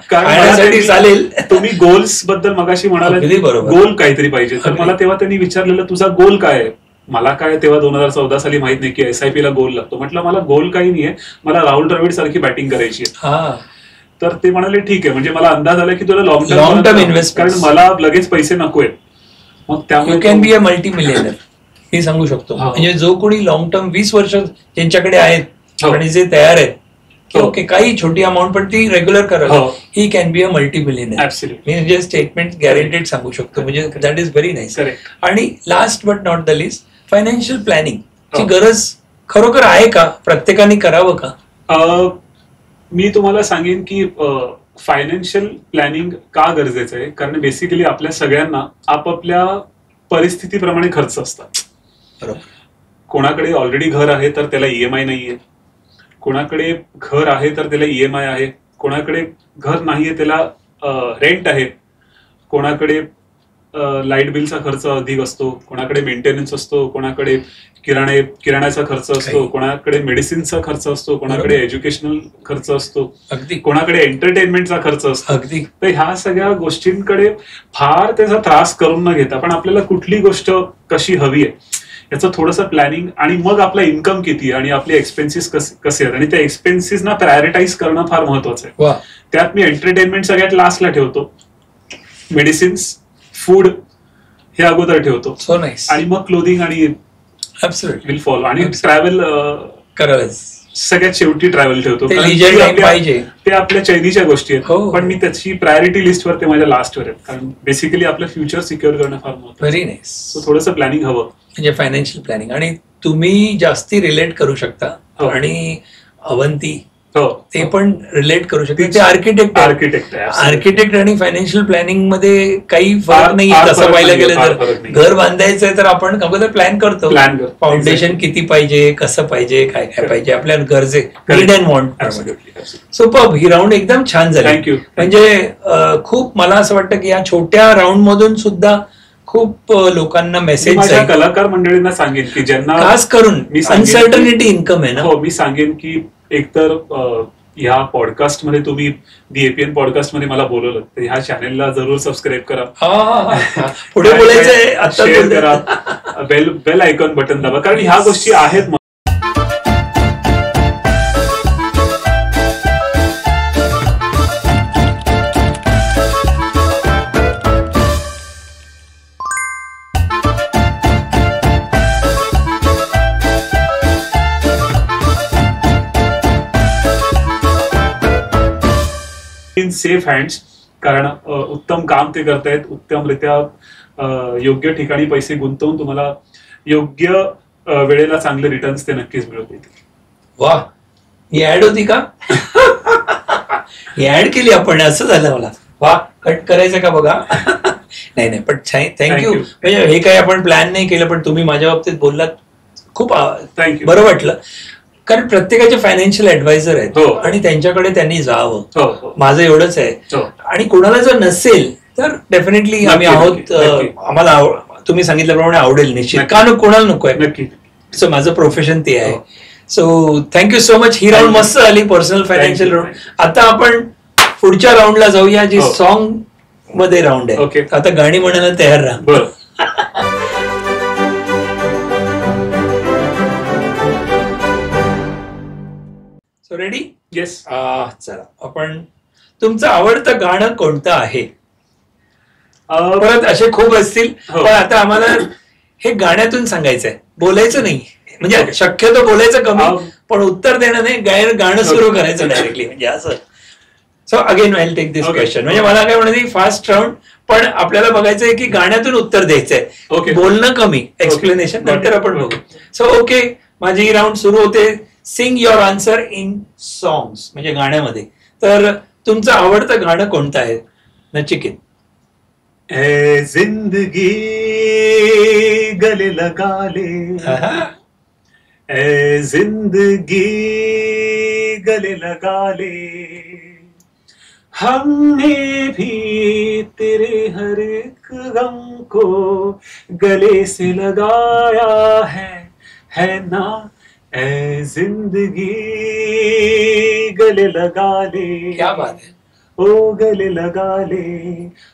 कारण चालेल. तुम्ही गोल्स बद्दल मगाशी म्हणाला, गोल काहीतरी पाहिजे. तर मला तेव्हा त्यांनी विचारलेलं तुझा गोल काय आहे? मला काय तेव्हा 2014 साली माहित नाही की SIP ला गोल लागतो. म्हटलं मला गोल काही नाहीये, मला राहुल द्रविड सारखी बॅटिंग करायची आहे. तर ते म्हणाले ठीक आहे, म्हणजे मला अंदाज आला की तुला लॉंग टर्म इन्व्हेस्ट, कारण मला लगेच पैसे नकोय. मग त्यामुळे you can be a multi millionaire हे सांगू शकतो. म्हणजे जो कोणी लॉंग टर्म 20 वर्ष ज्यांच्याकडे आहेत आणि जे तयार आहेत, ओके काही छोटी अमाऊंट पण ती रेग्युलर करायला, he can be a multi millionaire. म्हणजे स्टेटमेंट गॅरंटेड सांगू शकतो. म्हणजे दॅट इज व्हेरी नाईस. आणि last but not the list, financial planning ची गरज खरोखर आहे का? प्रत्येकाने करावं का? मी तुम्हाला सांगेन की फायनान्शियल प्लॅनिंग का गरजेचं आहे, कारण बेसिकली आपल्या सगळ्यांना आपापल्या परिस्थितीप्रमाणे खर्च असतात. कोणाकडे ऑलरेडी घर आहे तर त्याला EMI नाहीये, कोणाकडे घर आहे तर त्याला EMI आहे, कोणाकडे घर नाहीये त्याला रेंट आहे, कोणाकडे लाईट बिलचा खर्च अधिक असतो, कोणाकडे मेंटेनन्स असतो, कोणाकडे किराण्याचा खर्च असतो, कोणाकडे मेडिसिनचा खर्च असतो, कोणाकडे एज्युकेशनल खर्च असतो, कोणाकडे एंटरटेनमेंटचा खर्च असतो. तर ह्या सगळ्या गोष्टींकडे फार त्याचा त्रास करून न घेता पण आपल्याला कुठली गोष्ट कशी हवी आहे याचं थोडंसं प्लॅनिंग, आणि मग आपला इन्कम किती आणि आपले एक्सपेन्सेस कसे आहेत आणि त्या एक्सपेन्सेसना प्रायोरिटाईज करणं फार महत्वाचं आहे. त्यात मी एंटरटेनमेंट सगळ्यात लास्टला ठेवतो, मेडिसिन्स, फूड हे अगोदर ठेवतो, आणि मग क्लोथिंग आणि विल फॉलो, आणि ट्रॅव्हल सगळ्यात शेवटी ट्रॅव्हल ठेवतो. ते आपल्या चैनीच्या गोष्टी आहेत, पण मी त्याची प्रायोरिटी लिस्टवर ते माझ्या लास्टवर आहेत, कारण बेसिकली आपलं फ्युचर सिक्युअर करणं फार महत्त्वाचं. Very nice. सो थोडंसं प्लॅनिंग हवं, म्हणजे फायनान्शियल प्लॅनिंग. आणि तुम्ही जास्ती रिलेट करू शकता, आणि अवंती ते पण रिलेट करू शकते. ते आर्किटेक्ट आणि फायनान्शियल प्लॅनिंग मध्ये काही फरक नाही. तसं पाहिलं गेलं तर घर बांधायचंय तर आपण अगोदर प्लॅन करतो, फाउंडेशन किती पाहिजे, कसं पाहिजे, काय काय पाहिजे, आपल्या गरजे, need and want. Superb. He round एकदम छान झाली. म्हणजे खूप मला असं वाटतं की या छोट्या राऊंड मधून सुद्धा खूप लोकांना मेसेज, कलाकार मंडळींना सांगेन की ज्यांना खास करून अनसर्टनिटी इन्कम आहे ना, हो, मी सांगेन की एकतर ह्या पॉडकास्ट मध्ये तुम्ही दी APN पॉडकास्ट मध्ये मला बोलवलं तर ह्या चॅनेलला जरूर सबस्क्राईब करा, पुढे बोलायचंय, शेअर करा, बेल आयकॉन बटन दाबा, कारण ह्या गोष्टी आहेत. इन सेफ हँड्स, कारण उत्तम काम ते करतायत, उत्तमरित्या योग्य ठिकाणी पैसे गुंतवून तुम्हाला योग्य वेळेला चांगले रिटर्न्स ते नक्कीच मिळवतील. वा, ही ऍड होती का? ही ऍड केली आपण, असं झालं मला. वा, कट करायचं का बघा. नाही नाही, पण थँक्यू. म्हणजे हे काही आपण प्लॅन नाही केलं, पण तुम्ही माझ्या बाबतीत बोललात, खूप बरं वाटलं. कारण प्रत्येकाचे फायनान्शियल ऍडवायझर आहेत आणि त्यांच्याकडे त्यांनी जावं, माझं एवढंच आहे. आणि कोणाला जर नसेल तर डेफिनेटली आम्ही आहोत, आम्हाला तुम्ही सांगितल्याप्रमाणे आवडेल निश्चित, का कोणाला नको आहे नक्की. सो माझं प्रोफेशन ते आहे. So thank you so much. ही राऊंड मस्त आली, पर्सनल फायनान्शियल राऊंड. आता आपण पुढच्या राऊंडला जाऊया, जी सॉन्ग मध्ये राऊंड आहे. आता गाणी म्हणायला तयार राहा. So ready? येस. चला, आपण तुमचं आवडतं गाणं कोणतं आहे? परत असे खूप असतील, पण आता आम्हाला हे गाण्यातून सांगायचंय, बोलायचं नाही. म्हणजे शक्यतो बोलायचं कमी, पण उत्तर देणं नाही, गाणं सुरू करायचं डायरेक्टली, म्हणजे असं. So again I will take this question. म्हणजे मला काय म्हणायचं, फास्ट राऊंड, पण आपल्याला बघायचंय की गाण्यातून उत्तर द्यायचंय, बोलणं कमी, एक्सप्लेनेशन नंतर आपण बघू. सो ओके, माझी ही राऊंड सुरू होते. Sing your answer in songs, म्हणजे गाण्यामध्ये. तर तुमचं आवडतं गाणं कोणतं आहे नचिकेत? ए जिंदगी गले लगा ले, ए जिंदगी गले लगा ले, हमने भी तेरे हर एक गम को गले से लगाया है ना. ए जिंदगी गले लगा ले, क्या बात है. ओ गले लगा ले,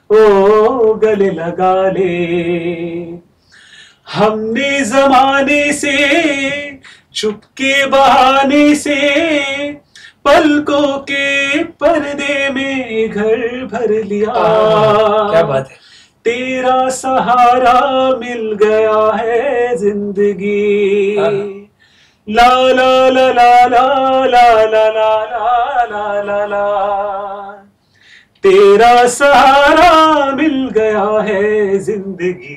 ओ गले लगा ले, हमने जमाने से चुपके बहाने से पलकों के पर्दे में घर भर लिया. क्या बात है. तेरा सहारा मिल गया है जिंदगी. ला ला ला ला ला ला ला ला ला ला ला, तेरा सहारा मिल गया है जिंदगी.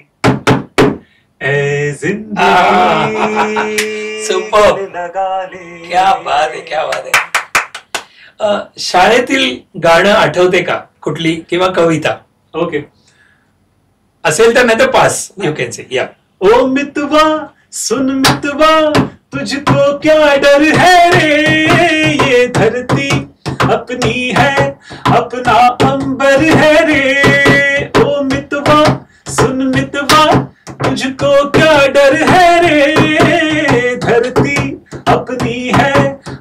ए जिंदगी सुपर, क्या बात आहे, क्या बात आहे. शाळेतील गाणं आठवते का कुठली, किंवा कविता? ओके, असेल तर, नाही तर पास, यू कॅन से. या. ओ मितवा सुन मितवा, तुझको क्या डर है रे, ये धरती अपनी है, अपना अंबर है रे. ओ मितवा सुन मितवा, तुझको क्या डर है रे, धरती अपनी है,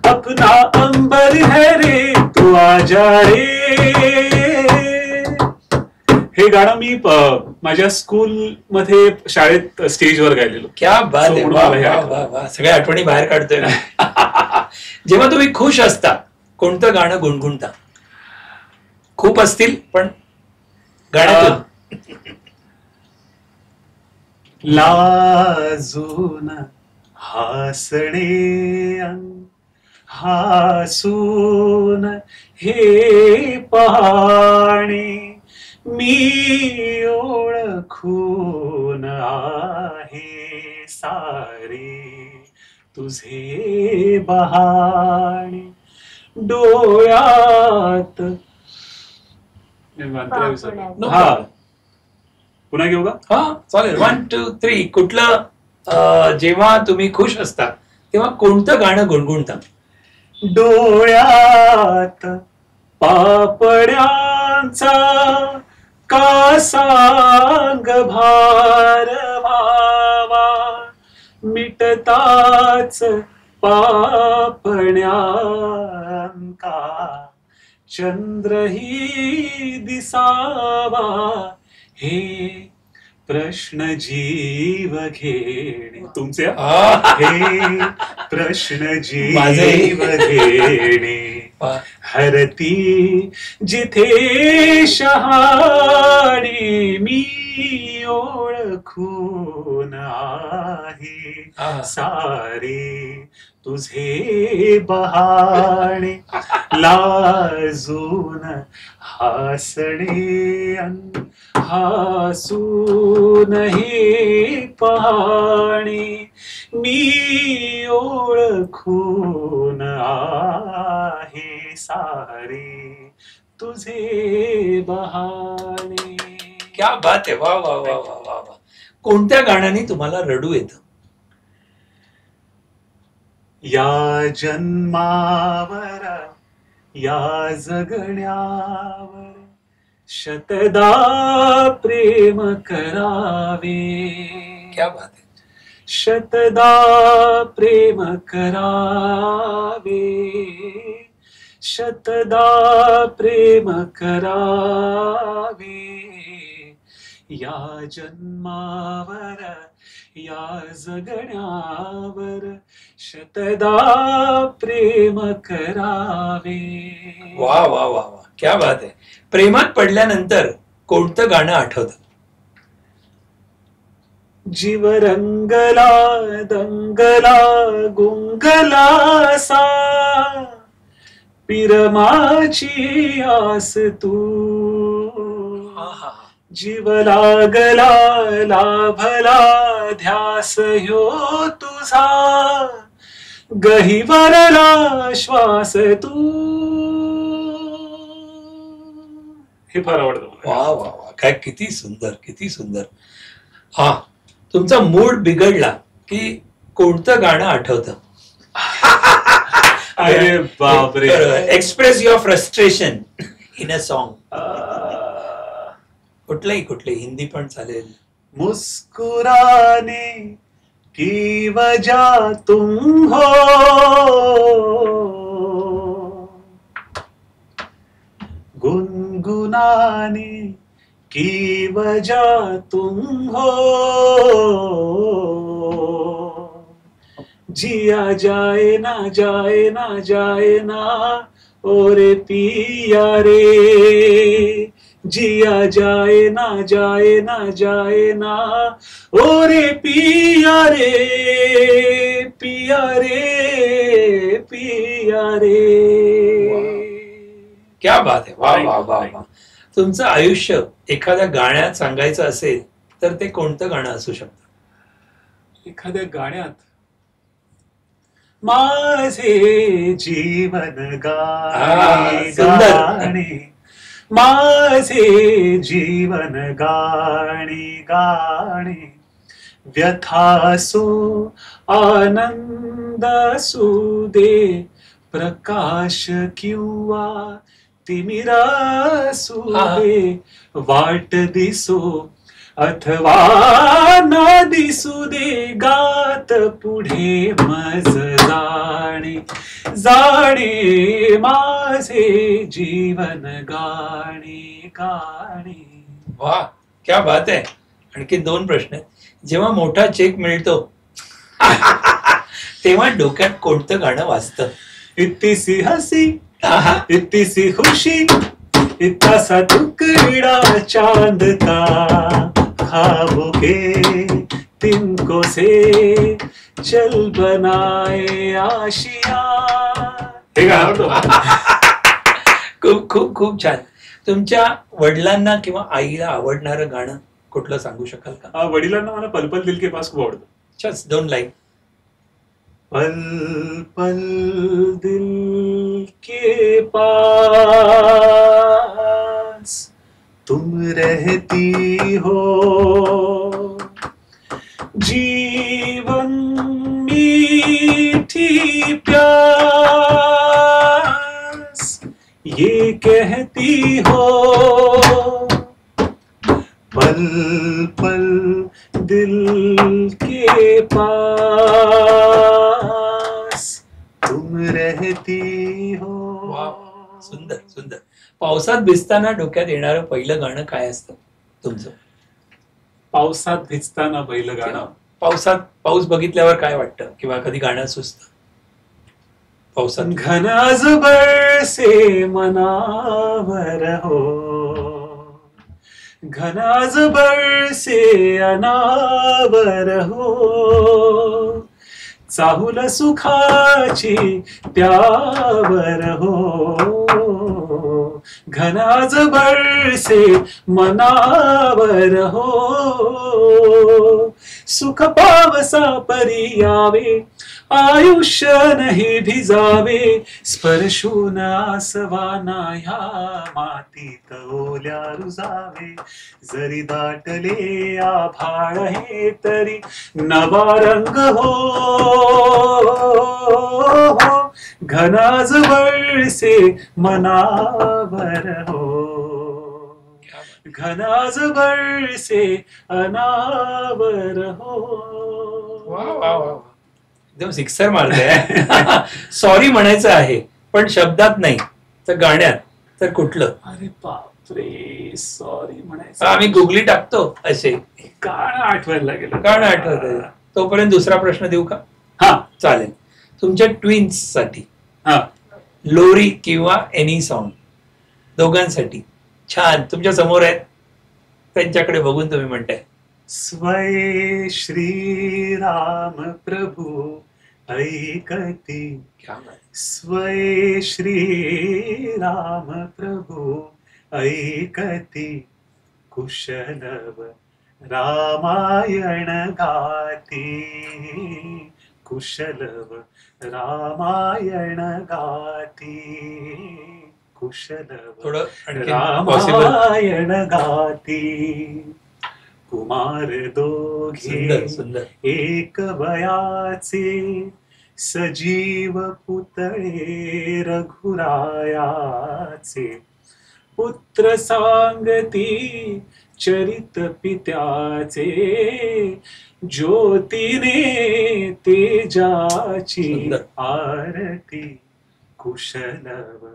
अपना अंबर है रे, तू आजा रे. हे गाणं मी माझ्या स्कूल मध्ये शाळेत स्टेजवर गायलेलो. क्या बात आहे. वा, सगळ्या आठवणी बाहेर काढतोय. जेव्हा तुम्ही खुश असता, कोणतं गाणं गुणगुणता? खूप असतील, पण गाण्यातून. लाजून हासणे हासून हे पाहणे, मी ओळखून आहे सारे तुझे बहाणे, डोळ्यात. हा, पुन्हा घेऊ का? हा चालेल. 1 2 3. कुठलं, जेव्हा तुम्ही खुश असता तेव्हा कोणतं गाणं गुणगुणता? डोळ्यात पापड्यांचा का सांग भार व्हावा, मिटताच पापण्यांका चंद्रही दिसावा, हे प्रश्न जीव घेणे. तुमचे हे प्रश्न जीव घेणे, हरती जिथे शहाणी, मी ओळखून ओळखून आहे सारे तुझे बहाणे, लाजून हसणे हसून हे पाहणे, मी ओळखून आहे सारे तुझे बहाणे. क्या बात आहे. वा वा वा वा वा वा. कोणत्या गाण्याने तुम्हाला रडू येतं? या जन्मावर या जगण्यावर शतदा प्रेम करावे. क्या बात आहे. शतदा प्रेम करावे, शतदा प्रेम करावे, या जन्मावर या जगण्यावर शतदा प्रेम करावे. वा वा वा वा. क्या बात आहे. प्रेमात पडल्यानंतर कोणतं गाणं आठवतं? जीव रंगला दंगला गुंगला सा, पिरमाची आस तू. जीव लागला लाभला ध्यास ह्यो तुझा, गहिवरला श्वास तू. हे फार आवडतं. वा वा वा. काय किती सुंदर, किती सुंदर. हा, तुमचा मूड बिघडला की कोणतं गाणं आठवतं? अरे बापरे. Express your frustration in a song. कुठलंही हिंदी पण चालेल. मुस्कुराने की वजह तुम हो, गुनगुनाने की वजह तुम हो, जिया जाए ना जाए ना जाए ना और पिया रे, जिया जाए ना जाए ना जाए ना और पिया रे, पिया रे, पिया रे. क्या बात आहे. वा वा वा वा. तुमचं आयुष्य एखाद्या गाण्यात सांगायचं असेल तर ते कोणतं गाणं असू शकतं? एखाद्या गाण्यात माझे जीवन गाणे गाणे, माझे जीवन गाणे गाणे, व्यथासो आनंद असू दे, प्रकाश किंवा तिमिरा असू दे, वाट दिसो अथवा न दिसू दे, गात पुढे मज जाणे जाणे, माझे जीवन गाणे गाणे. वा, क्या बात आहे. आणखी 2 प्रश्न आहेत. जेव्हा मोठा चेक मिळतो तेव्हा डोक्यात कोणतं गाणं वाजतं? इतनी सी हसी इतनी सी खुशी, इतना सा टुकड़ा चांद का, ख्वाबों के तिनको से चल बनाए आशिया. हे गाणं खूप खूप खूप छान. तुमच्या वडिलांना किंवा आईला आवडणारं गाणं कुठलं सांगू शकाल का? वडिलांना मला पल पल दिल के पास खूप आवडतं. Just 2 line. पल पल दिल के पास तुम रहती हो, जीवन मीठी प्यास ये कहती हो, पल पल दिल के पास तुम रहती हो. सुंदर सुंदर. पावसात भिजताना डोक्यात येणारं पहिलं गाणं काय असतं तुमचं? पावसात भिजताना पहिलं गाणं, पाऊस बघितल्यावर काय वाटतं किंवा कधी गाणं सुचतं पावसात? घन अजबर से मनावर हो, घनाज बरसे अनावर हो, चाहुल सुखाची त्यावर हो, घनाज बरसे मनावर हो, सुख पावसा परी यावे, आयुष्य नाही भिजावे, स्पर्शून आसवाना ह्या मातीत ओल्या रुजावे, जरी दाटले आभाळ हे तरी नवा रंग हो, घनाज बरसे मनावर हो, घनाज बरसे अनावर हो. एकदम सिक्सर मारते. सॉरी म्हणायचं आहे पण शब्दात नाही तर गाण्यात तर कुठलं? अरे बापरे, सॉरी म्हणायचं. आम्ही गुगली टाकतो असे गाणं आठवायला गेलं. गाणं आठवत. तोपर्यंत दुसरा प्रश्न देऊ का? हा चालेल. तुमच्या ट्विन्स साठी हा लोरी किंवा एनी सॉन्ग दोघांसाठी छान तुमच्या समोर आहेत, त्यांच्याकडे बघून तुम्ही म्हणताय. स्वये श्रीराम प्रभू ऐकती, स्वये श्रीराम प्रभू ऐकती, कुशलव रामायण गाती, कुशलव रामायण गाती, कुशलव रामायण गाती. कुमार दोघे एक वयाचे, सजीव पुतळे रघुरायाचे, पुत्र सांगती चरित पित्याचे, ज्योतीने तेजाची आरती, कुशलव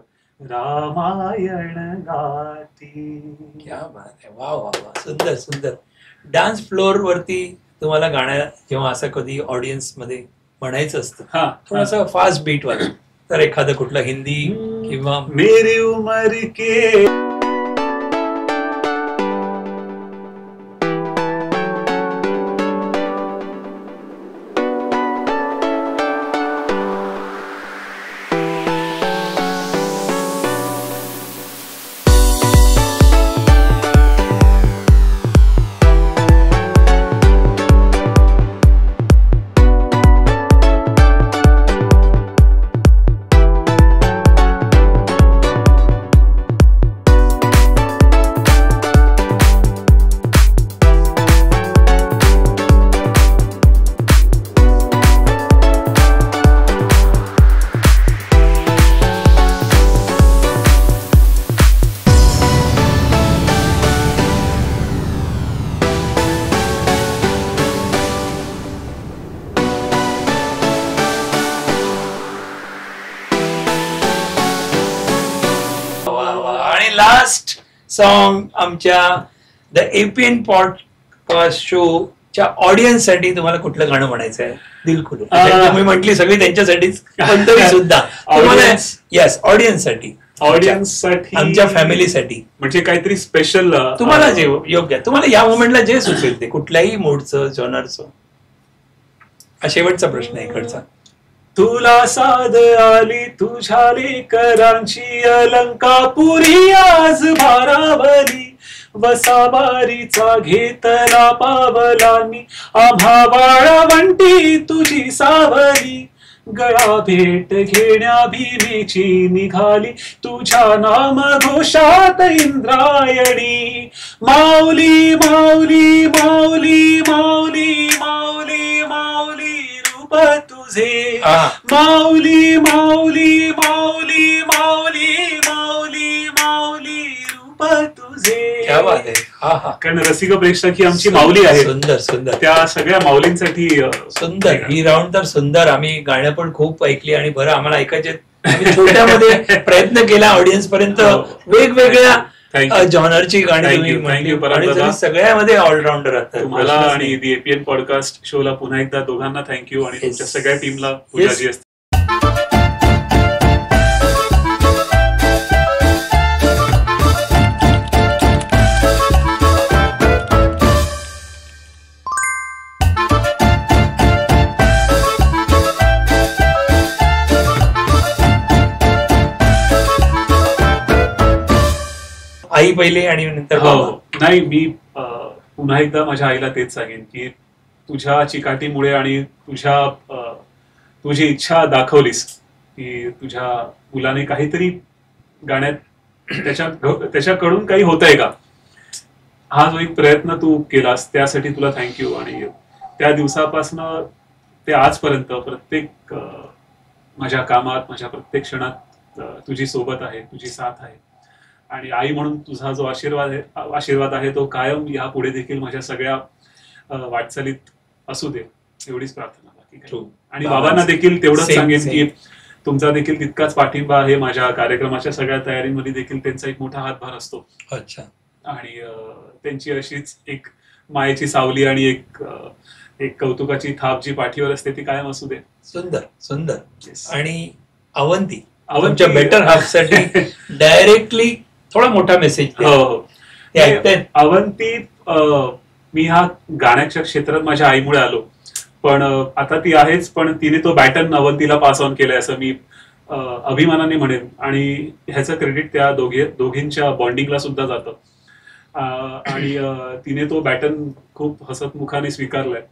रामायण गाती. क्या बात आहे. वा वा वा, सुंदर सुंदर. डान्स फ्लोअर वरती तुम्हाला गाणं जेव्हा असं कधी ऑडियन्स मध्ये म्हणायचं असतं थोडंसं फास्ट बीट वाला, तर एखादं कुठलं हिंदी किंवा मेरी उमर के लास्ट सॉन्ग आमच्या द एपीएन पॉडकास्ट शो च्या ऑडियन्स साठी तुम्हाला कुठलं गाणं म्हणायचं आहे? दिल खुले. तुम्ही म्हटली सगळी त्यांच्यासाठीच, पण तरी सुद्धा येस ऑडियन्स साठी, ऑडियन्स साठी, आमच्या फॅमिलीसाठी, म्हणजे काहीतरी स्पेशल तुम्हाला जे योग्य, तुम्हाला या मोमेंटला जे सुचेल ते, कुठल्याही मूडचं जॉनरचं. हा शेवटचा प्रश्न आहे इकडचा. तुला साध आली तुझ्या लेकरांची अलंकापुरी, आज भारावली वसाबारीचा घेतला पावलांनी, आम्हा बाळावंटी तुझी सावली, गळा भेट घेण्या भीमेची निघाली, तुझ्या नाम घोषात इंद्रायणी, माऊली माऊली माऊली माऊली माऊली माऊली रूप तुझे, माऊली माऊली माऊली माऊली माऊली माऊली रूप तुझे. क्या बात आहे. कारण रसिक प्रेक्षक ही आमची माऊली आहे. सुंदर सुंदर. त्या सगळ्या माऊलींसाठी सुंदर ही राऊंड तर सुंदर. आम्ही गाणं पण खूप ऐकली आणि बरं आम्हाला ऐकायचे, आम्ही छोट्यामध्ये प्रयत्न केला ऑडियन्स पर्यंत वेगवेगळ्या जॉनरची गाणी, सगळ्यामध्ये ऑलराऊंडर असतात. तुम्हाला आणि दी एपीएन पॉडकास्ट शोला पुन्हा एकदा दोघांना थँक्यू, आणि तुमच्या सगळ्या टीमला पूजाजी असते. आई पहिले आणि नंतर बाबा. नाही, मी पुन्हा एकदा माझ्या आईला तेच सांगेन की तुझ्या चिकाटीमुळे आणि तुझी इच्छा दाखवलीस की तुझ्या मुलाने काहीतरी गाण्यात त्याच्याकडून काही होतंय का, हा जो एक प्रयत्न तू केलास त्यासाठी तुला थँक्यू. आणि त्या दिवसापासनं ते आजपर्यंत प्रत्येक माझ्या कामात, माझ्या प्रत्येक क्षणात तुझी सोबत आहे, तुझी साथ आहे. आणि आई म्हणून तुझा जो आशीर्वाद आहे तो कायम यापुढे देखील माझ्या सगळ्या वाटचालीत असू दे, एवढीच प्रार्थना. बाकी आणि बाबांना देखील तेवढंच सांगेन की तुमचा देखील तितकाच पाठिंबा आहे. माझ्या कार्यक्रमाच्या सगळ्या तयारीमध्ये देखील त्यांचा एक मोठा हातभार असतो. अच्छा. आणि त्यांची अशीच एक मायेची सावली आणि एक कौतुकाची थाप जी पाठीवर असते ती कायम असू दे. सुंदर सुंदर. आणि अवंती बेटर हाफ साठी डायरेक्टली थोडा मोठा मेसेज. अवंती, मी ह्या गाण्याच्या क्षेत्रात माझ्या आईमुळे आलो, पण आता ती आहेच, पण तिने तो बॅटन अवंतीला पास ऑन केलाय असं मी अभिमानाने म्हणेन. आणि ह्याचं क्रेडिट त्या दोघींच्या बॉन्डिंगला सुद्धा जातं. आणि तिने तो बॅटन खूप हसतमुखाने स्वीकारलाय.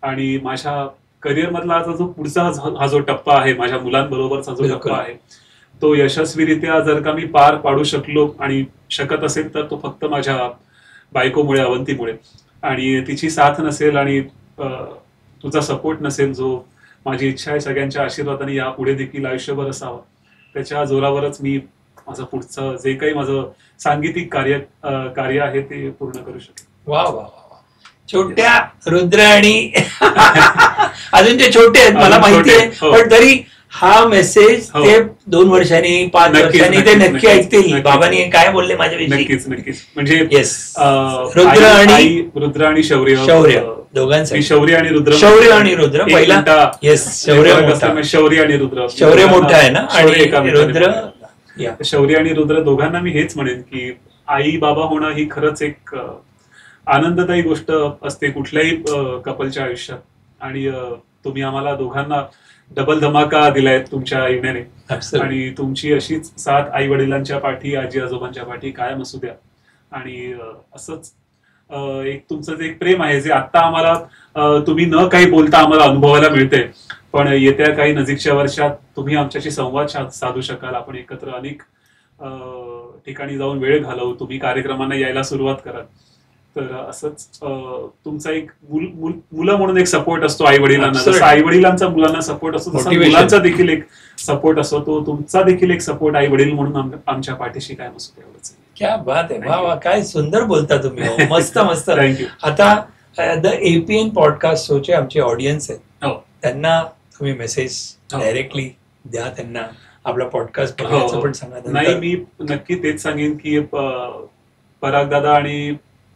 आणि माझ्या करिअर मधला जो पुढचा हा जो टप्पा आहे, माझ्या मुलांबरोबरचा जो टप्पा आहे, तो यशस्वीरित्या जर का मी पार पाडू शकलो आणि शकत असेल तर तो फक्त माझ्या बायकोमुळे, अवंतीमुळे. आणि तिची साथ नसेल आणि तुझा सपोर्ट नसेल, जो माझी इच्छा आहे सगळ्यांच्या आशीर्वादाने यापुढे देखील आयुष्यभर असावा, त्याच्या जोरावरच मी माझं पुढचं जे काही माझं सांगीतिक कार्य आहे ते पूर्ण करू शकेन. वा वा वा. छोट्या रुद्र आणि अजून ते छोटे आहेत मला माहिती आहे, पण तरी हा मेसेज ते 2 वर्षांनी 5 वर्षांनी ते नक्की ऐकतील. बाबांनी काय बोलले माझ्याविषयी. नक्कीच. म्हणजे रुद्र आणि शौर्य दोघांसाठी. शौर्य आणि रुद्र पहिला. शौर्य मोठा आहे ना, आणि रुद्र. शौर्य आणि रुद्र दोघांना मी हेच म्हणेन की आई बाबा होणं ही खरंच एक आनंददायी गोष्ट असते कुठल्याही कपलच्या आयुष्यात. आणि तुम्ही आम्हाला दोघांना डबल धमाका दिलाय तुमच्या येण्याने. आणि तुमची अशीच साथ आई वडिलांच्या पाठी, आजी आजोबांच्या पाठी कायम असू द्या. आणि असंच एक तुमचं जे एक प्रेम आहे, जे आता आम्हाला तुम्ही न काही बोलता आम्हाला अनुभवायला मिळते, पण येत्या काही नजीकच्या वर्षात तुम्ही आमच्याशी संवाद साधू शकाल. आपण एकत्र अनेक ठिकाणी जाऊन वेळ घालवू, तुम्ही कार्यक्रमांना यायला सुरुवात कराल. तर असंच तुमचा एक मुलं म्हणून एक सपोर्ट असतो आई वडिलांना, जसं आई वडिलांचा मुलांना सपोर्ट असतो तसा मुलांचा देखील एक सपोर्ट असतो. तो तुमचा देखील एक सपोर्ट आई वडील म्हणून आमच्या पाठीशी कायम असतो. एवढंच. क्या बात आहे. वा वा, काय सुंदर बोलता तुम्ही. मस्त मस्त. थँक्यू. आता द एपीएन पॉडकास्ट शोचे आमचे ऑडियन्स आहेत, त्यांना तुम्ही मेसेज डायरेक्टली द्या, त्यांना आपला पॉडकास्ट बघायचं पण सांगा. नाही, मी नक्की तेच सांगेन की पराग दादा आणि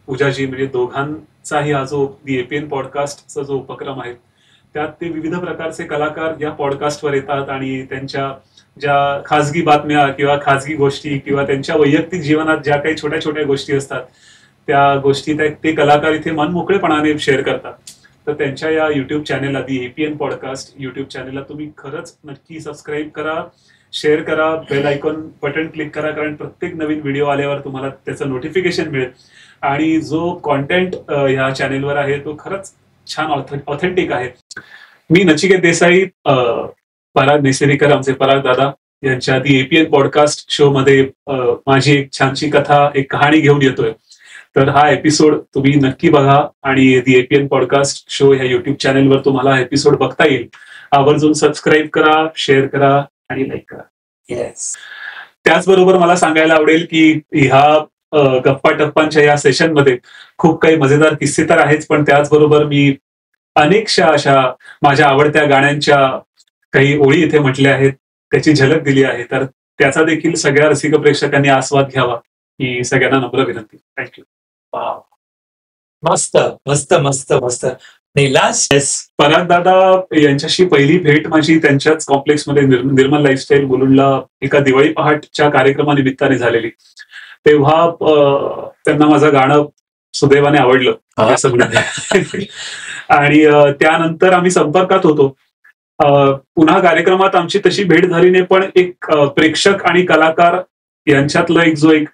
पूजाजी म्हणजे दोघांचाही हा जो दी एपीएन पॉडकास्टचा जो उपक्रम आहे, त्यात ते विविध प्रकारचे कलाकार या पॉडकास्टवर येतात आणि त्यांच्या ज्या खाजगी बातम्या किंवा खाजगी गोष्टी किंवा त्यांच्या वैयक्तिक जीवनात ज्या काही छोट्या छोट्या गोष्टी असतात त्या गोष्टी ते कलाकार इथे मनमोकळेपणाने शेअर करतात. तर त्यांच्या या युट्यूब चॅनेलला, दी एपीएन पॉडकास्ट युट्यूब चॅनेलला तुम्ही खरंच नक्की सबस्क्राईब करा, शेअर करा, बेल आयकॉन बटन क्लिक करा, कारण प्रत्येक नवीन व्हिडिओ आल्यावर तुम्हाला त्याचं नोटिफिकेशन मिळेल. आणि जो कॉन्टेंट ह्या चॅनेलवर आहे तो खरंच छान ऑथेंटिक आहे. मी नचिकेत देसाई, पराग नेसेरीकर, आमचे पराग दादा यांच्या दी एपीएन पॉडकास्ट शो मध्ये माझी एक छानशी कथा, एक कहाणी घेऊन येतोय. तर हा एपिसोड तुम्ही नक्की बघा आणि दी एपीएन पॉडकास्ट शो ह्या युट्यूब चॅनेलवर तुम्हाला हा एपिसोड बघता येईल. आवर्जून सबस्क्राईब करा, शेअर करा आणि लाईक करा. येस. त्याचबरोबर मला सांगायला आवडेल की ह्या गप्पा टप्पांच्या या सेशन मध्ये खूप काही मजेदार किस्से तर आहेच, पण त्याचबरोबर मी अनेकशा अशा माझ्या आवडत्या गाण्यांच्या काही ओळी इथे म्हटल्या आहेत, त्याची झलक दिली आहे. तर त्याचा देखील सगळ्या रसिक प्रेक्षकांनी आस्वाद घ्यावा ही सगळ्यांना नम्र विनंती. थँक्यू. मस्त मस्त मस्त मस्त. पराग दादा यांच्याशी पहिली भेट माझी त्यांच्याच कॉम्प्लेक्समध्ये निर्मल लाईफस्टाईल मुलुंडला एका दिवाळी पहाटच्या कार्यक्रमानिमित्ताने झालेली. तेव्हा त्यांना माझं गाणं सुदैवाने आवडलं असं म्हणत. आणि त्यानंतर आम्ही संपर्कात होतो. पुन्हा कार्यक्रमात आमची तशी भेट झाली नाही, पण एक प्रेक्षक आणि कलाकार यांच्यातला एक जो एक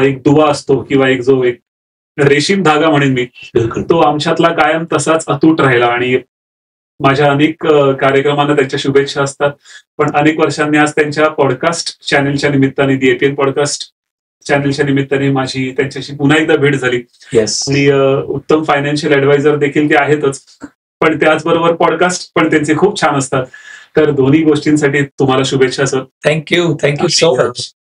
एक दुवा असतो किंवा एक जो एक रेशीम धागा म्हणेन मी, तो आमच्यातला कायम तसाच अतूट राहिला. आणि माझ्या अनेक कार्यक्रमांना त्यांच्या शुभेच्छा असतात. पण अनेक वर्षांनी आज त्यांच्या पॉडकास्ट चॅनेलच्या निमित्ताने, दी एपीएन पॉडकास्ट चॅनेलच्या निमित्ताने माझी त्यांच्याशी पुन्हा एकदा भेट झाली. आणि उत्तम फायनान्शियल ऍडवायझर देखील ते आहेतच, पण त्याचबरोबर पॉडकास्ट पण त्यांचे खूप छान असतात. तर दोन्ही गोष्टींसाठी तुम्हाला शुभेच्छा सर. Thank you so much.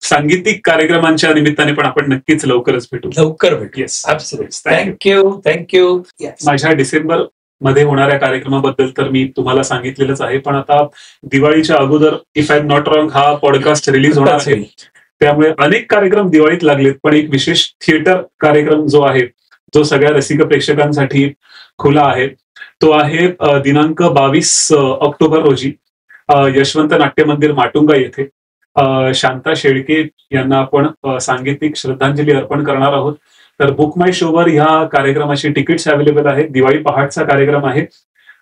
सांगीतिक कार्यक्रमांच्या निमित्ताने पण आपण नक्कीच लवकरच भेटू. Yes, thank you. माझ्या डिसेंबर मध्ये होणाऱ्या कार्यक्रमाबद्दल तर मी तुम्हाला सांगितलेलंच आहे, पण आता दिवाळीच्या अगोदर if I am not wrong हा पॉडकास्ट रिलीज होणार आहे. त्यामुळे अनेक कार्यक्रम दिवाळीत लागलेत, पण एक विशेष थिएटर कार्यक्रम जो आहे, जो सगळ्या रसिक प्रेक्षकांसाठी खुला आहे, तो आहे दिनांक 22 ऑक्टोबर रोजी यशवंत नाट्य मंदिर माटुंगा येथे. शांता शेळके यांना आपण सांगीतिक श्रद्धांजली अर्पण करणार आहोत. तर बुक माय शोवर ह्या कार्यक्रमाची तिकीट्स अवेलेबल आहेत. दिवाळी पहाटचा कार्यक्रम आहे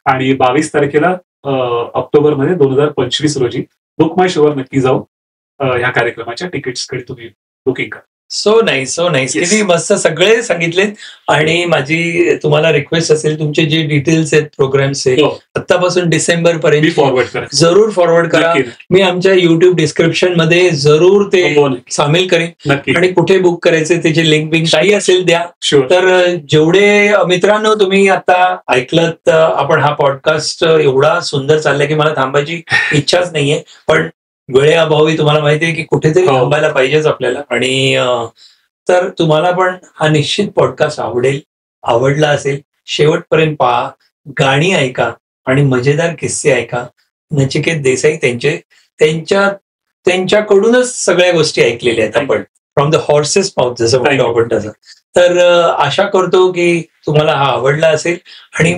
आणि 22 तारखेला ऑक्टोबरमध्ये 2025 रोजी बुक माय शोवर नक्की जाऊ ह्या कार्यक्रमाच्या तिकीट्सकडे तुम्ही बुकिंग करा. So nice. किती मस्त सगळे सांगितलेत. आणि माझी तुम्हाला रिक्वेस्ट असेल, तुमचे जे डिटेल्स आहेत प्रोग्रामचे आतापासून डिसेंबर पर्यंत जरूर फॉरवर्ड करा. मी आमच्या युट्यूब डिस्क्रिप्शन मध्ये जरूर ते सामील करेन. आणि कुठे बुक करायचे त्याचे लिंक बिंक काही असेल द्या. तर जेवढे मित्रांनो तुम्ही आता ऐकलत, आपण हा पॉडकास्ट एवढा सुंदर चाललाय की मला थांबायची इच्छाच नाहीये, पण वेळेअभावी तुम्हाला माहिती आहे की कुठेतरी थांबायला पाहिजेच आपल्याला. आणि तर तुम्हाला पण हा निश्चित पॉडकास्ट आवडला असेल. शेवटपर्यंत पहा, गाणी ऐका आणि मजेदार किस्से ऐका. नचिकेत देसाई त्यांच्याकडूनच सगळ्या गोष्टी ऐकलेल्या आहेत आपण, फ्रॉम द हॉर्सेस माउथ जसं म्हणतो आपण तसं. तर आशा करतो की तुम्हाला हा आवडला असेल. आणि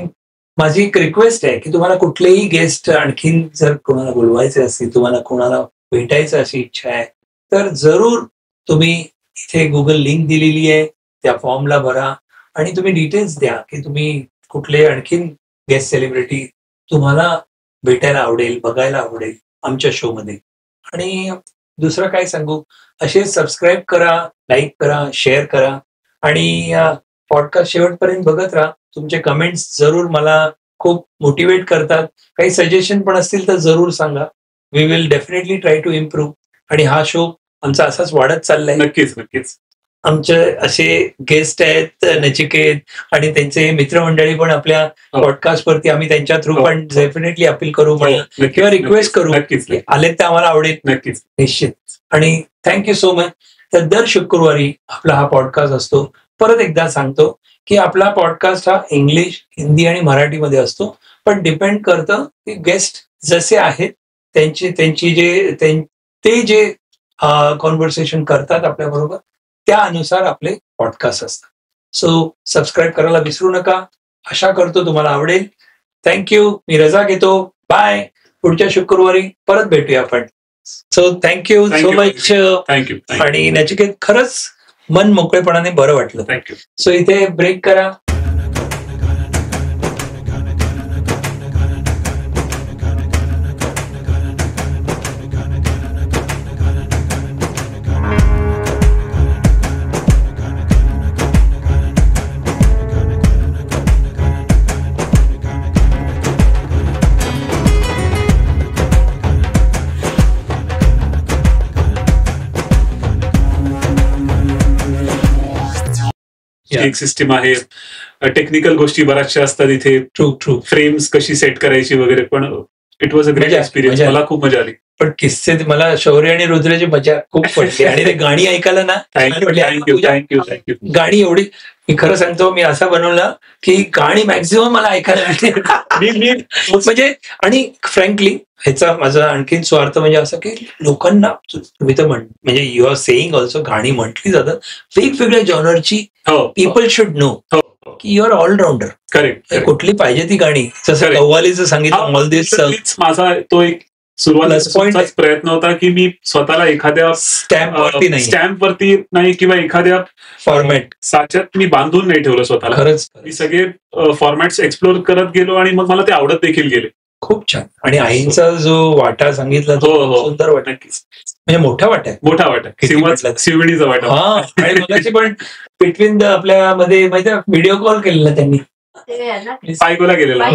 माझी एक रिक्वेस्ट आहे की तुम्हाला कुठलेही गेस्ट आणखीन जर कोणाला बोलवायचे असतील, तुम्हाला कोणाला भेटायचं अशी इच्छा आहे, तर जरूर तुम्ही इथे गुगल लिंक दिलेली आहे, त्या फॉर्मला भरा आणि तुम्ही डिटेल्स द्या की तुम्ही कुठले आणखीन गेस्ट सेलिब्रिटी तुम्हाला भेटायला आवडेल, बघायला आवडेल आमच्या शो मध्ये. आणि दुसरं काय सांगू, असे सबस्क्राईब करा, लाईक करा, शेअर करा आणि पॉडकास्ट शेवटपर्यंत बघत राहा. तुमचे कमेंट्स जरूर मला खूप मोटिवेट करतात. काही सजेशन पण असतील तर जरूर सांगा. We will definitely try to improve. आणि हा शो आमचा असाच वाढत चाललाय. नक्कीच. आमचे असे गेस्ट आहेत नचिकेत आणि त्यांचे मित्रमंडळी पण आपल्या पॉडकास्ट वरती आम्ही त्यांच्या थ्रू पण डेफिनेटली अपील करू किंवा रिक्वेस्ट करू, आले तर आम्हाला आवडेल नक्कीच, निश्चित. आणि थँक्यू सो मच. तर दर शुक्रवारी आपला हा पॉडकास्ट असतो. परत एकदा सांगतो की आपला पॉडकास्ट हा इंग्लिश, हिंदी आणि मराठीमध्ये असतो, पण डिपेंड करतं की गेस्ट जसे आहेत ते जे कॉन्व्हर्सेशन करतात आपल्याबरोबर, त्यानुसार आपले पॉडकास्ट असतात. सो सबस्क्राईब करायला विसरू नका. आशा करतो तुम्हाला आवडेल. थँक्यू. मी रजा घेतो. बाय. पुढच्या शुक्रवारी परत भेटूया आपण. So thank you so much. आणि नचिकेत खरंच मन मोकळेपणाने बरं वाटलं. थँक्यू. सो इथे ब्रेक करा. एक सिस्टीम आहे, टेक्निकल गोष्टी बऱ्याचशा असतात इथे, ट्रू फ्रेम्स कशी सेट करायची वगैरे. पण it was a great experience. मला खूप मजा आली. पण किस्से मला शौर्य आणि रुद्राची मजा खूप पडली. आणि ते गाणी ऐकायला ना, थँक्यू. गाणी एवढी, मी खरं सांगतो, मी असा बनवला की गाणी मॅक्झिमम मला ऐकायला मिळते. म्हणजे आणि फ्रँकली ह्याचा माझा आणखीन स्वार्थ म्हणजे असं की लोकांना, तुम्ही तर म्हणजे यू आर सेईंग ऑल्सो, गाणी म्हटली जातात वेगवेगळ्या जॉनरची. पीपल शुड नो की यू आर ऑलराऊंडर. करेक्ट. कुठली पाहिजे ती गाणी. जसं कव्वालीचं सांगितलं, ऑल दिस. माझा तो एक सुरुवातीचा प्रयत्न होता की मी स्वतःला एखाद्या स्टॅम्प वरती नाही किंवा एखाद्या फॉर्मॅट साच्यात मी बांधून नाही ठेवलं स्वतःला. खरंच मी सगळे फॉर्मॅट्स एक्सप्लोर करत गेलो आणि मग मला ते आवडत देखील गेले. खूप छान. आणि आईंचा जो वाटा सांगितला तो सुंदर वाटा, नक्कीच. म्हणजे मोठा वाटा आहे. मोठा वाटा शिवडीचा वाटा. आणि मगाशी पण बिटवीन आपल्या मध्ये माहिती व्हिडिओ कॉल केलेला त्यांनी, बायकोला गेलेला.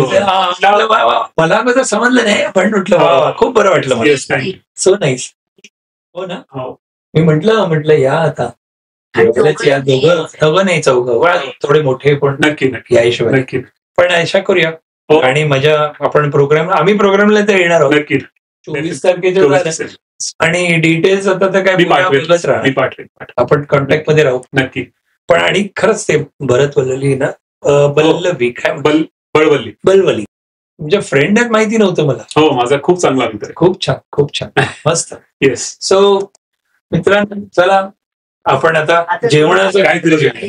मला कसं समजलं नाही पण म्हटलं खूप बरं वाटलं मला. So nice. हो ना. मी म्हटलं या आता दोघं नाही चौघं थोडे मोठे पण नक्की नक्की याशिवाय नक्की पण अशा करूया. आणि मजा आपण आम्ही प्रोग्रामला तर येणार आहोत नक्की 24 तारखेच्या. आणि डिटेल्स आता तर काय बोलत राहा, आपण कॉन्टॅक्ट मध्ये राहू नक्की. पण आणि खरंच ते भरत वल्लवी ना, बल्लवी काय बलवली तुमच्या फ्रेंड आहेत माहिती नव्हतं मला. हो, माझा खूप चांगला मित्र. खूप छान मस्त. येस. सो मित्रांनो, चला आपण आता जेवणाचं काहीतरी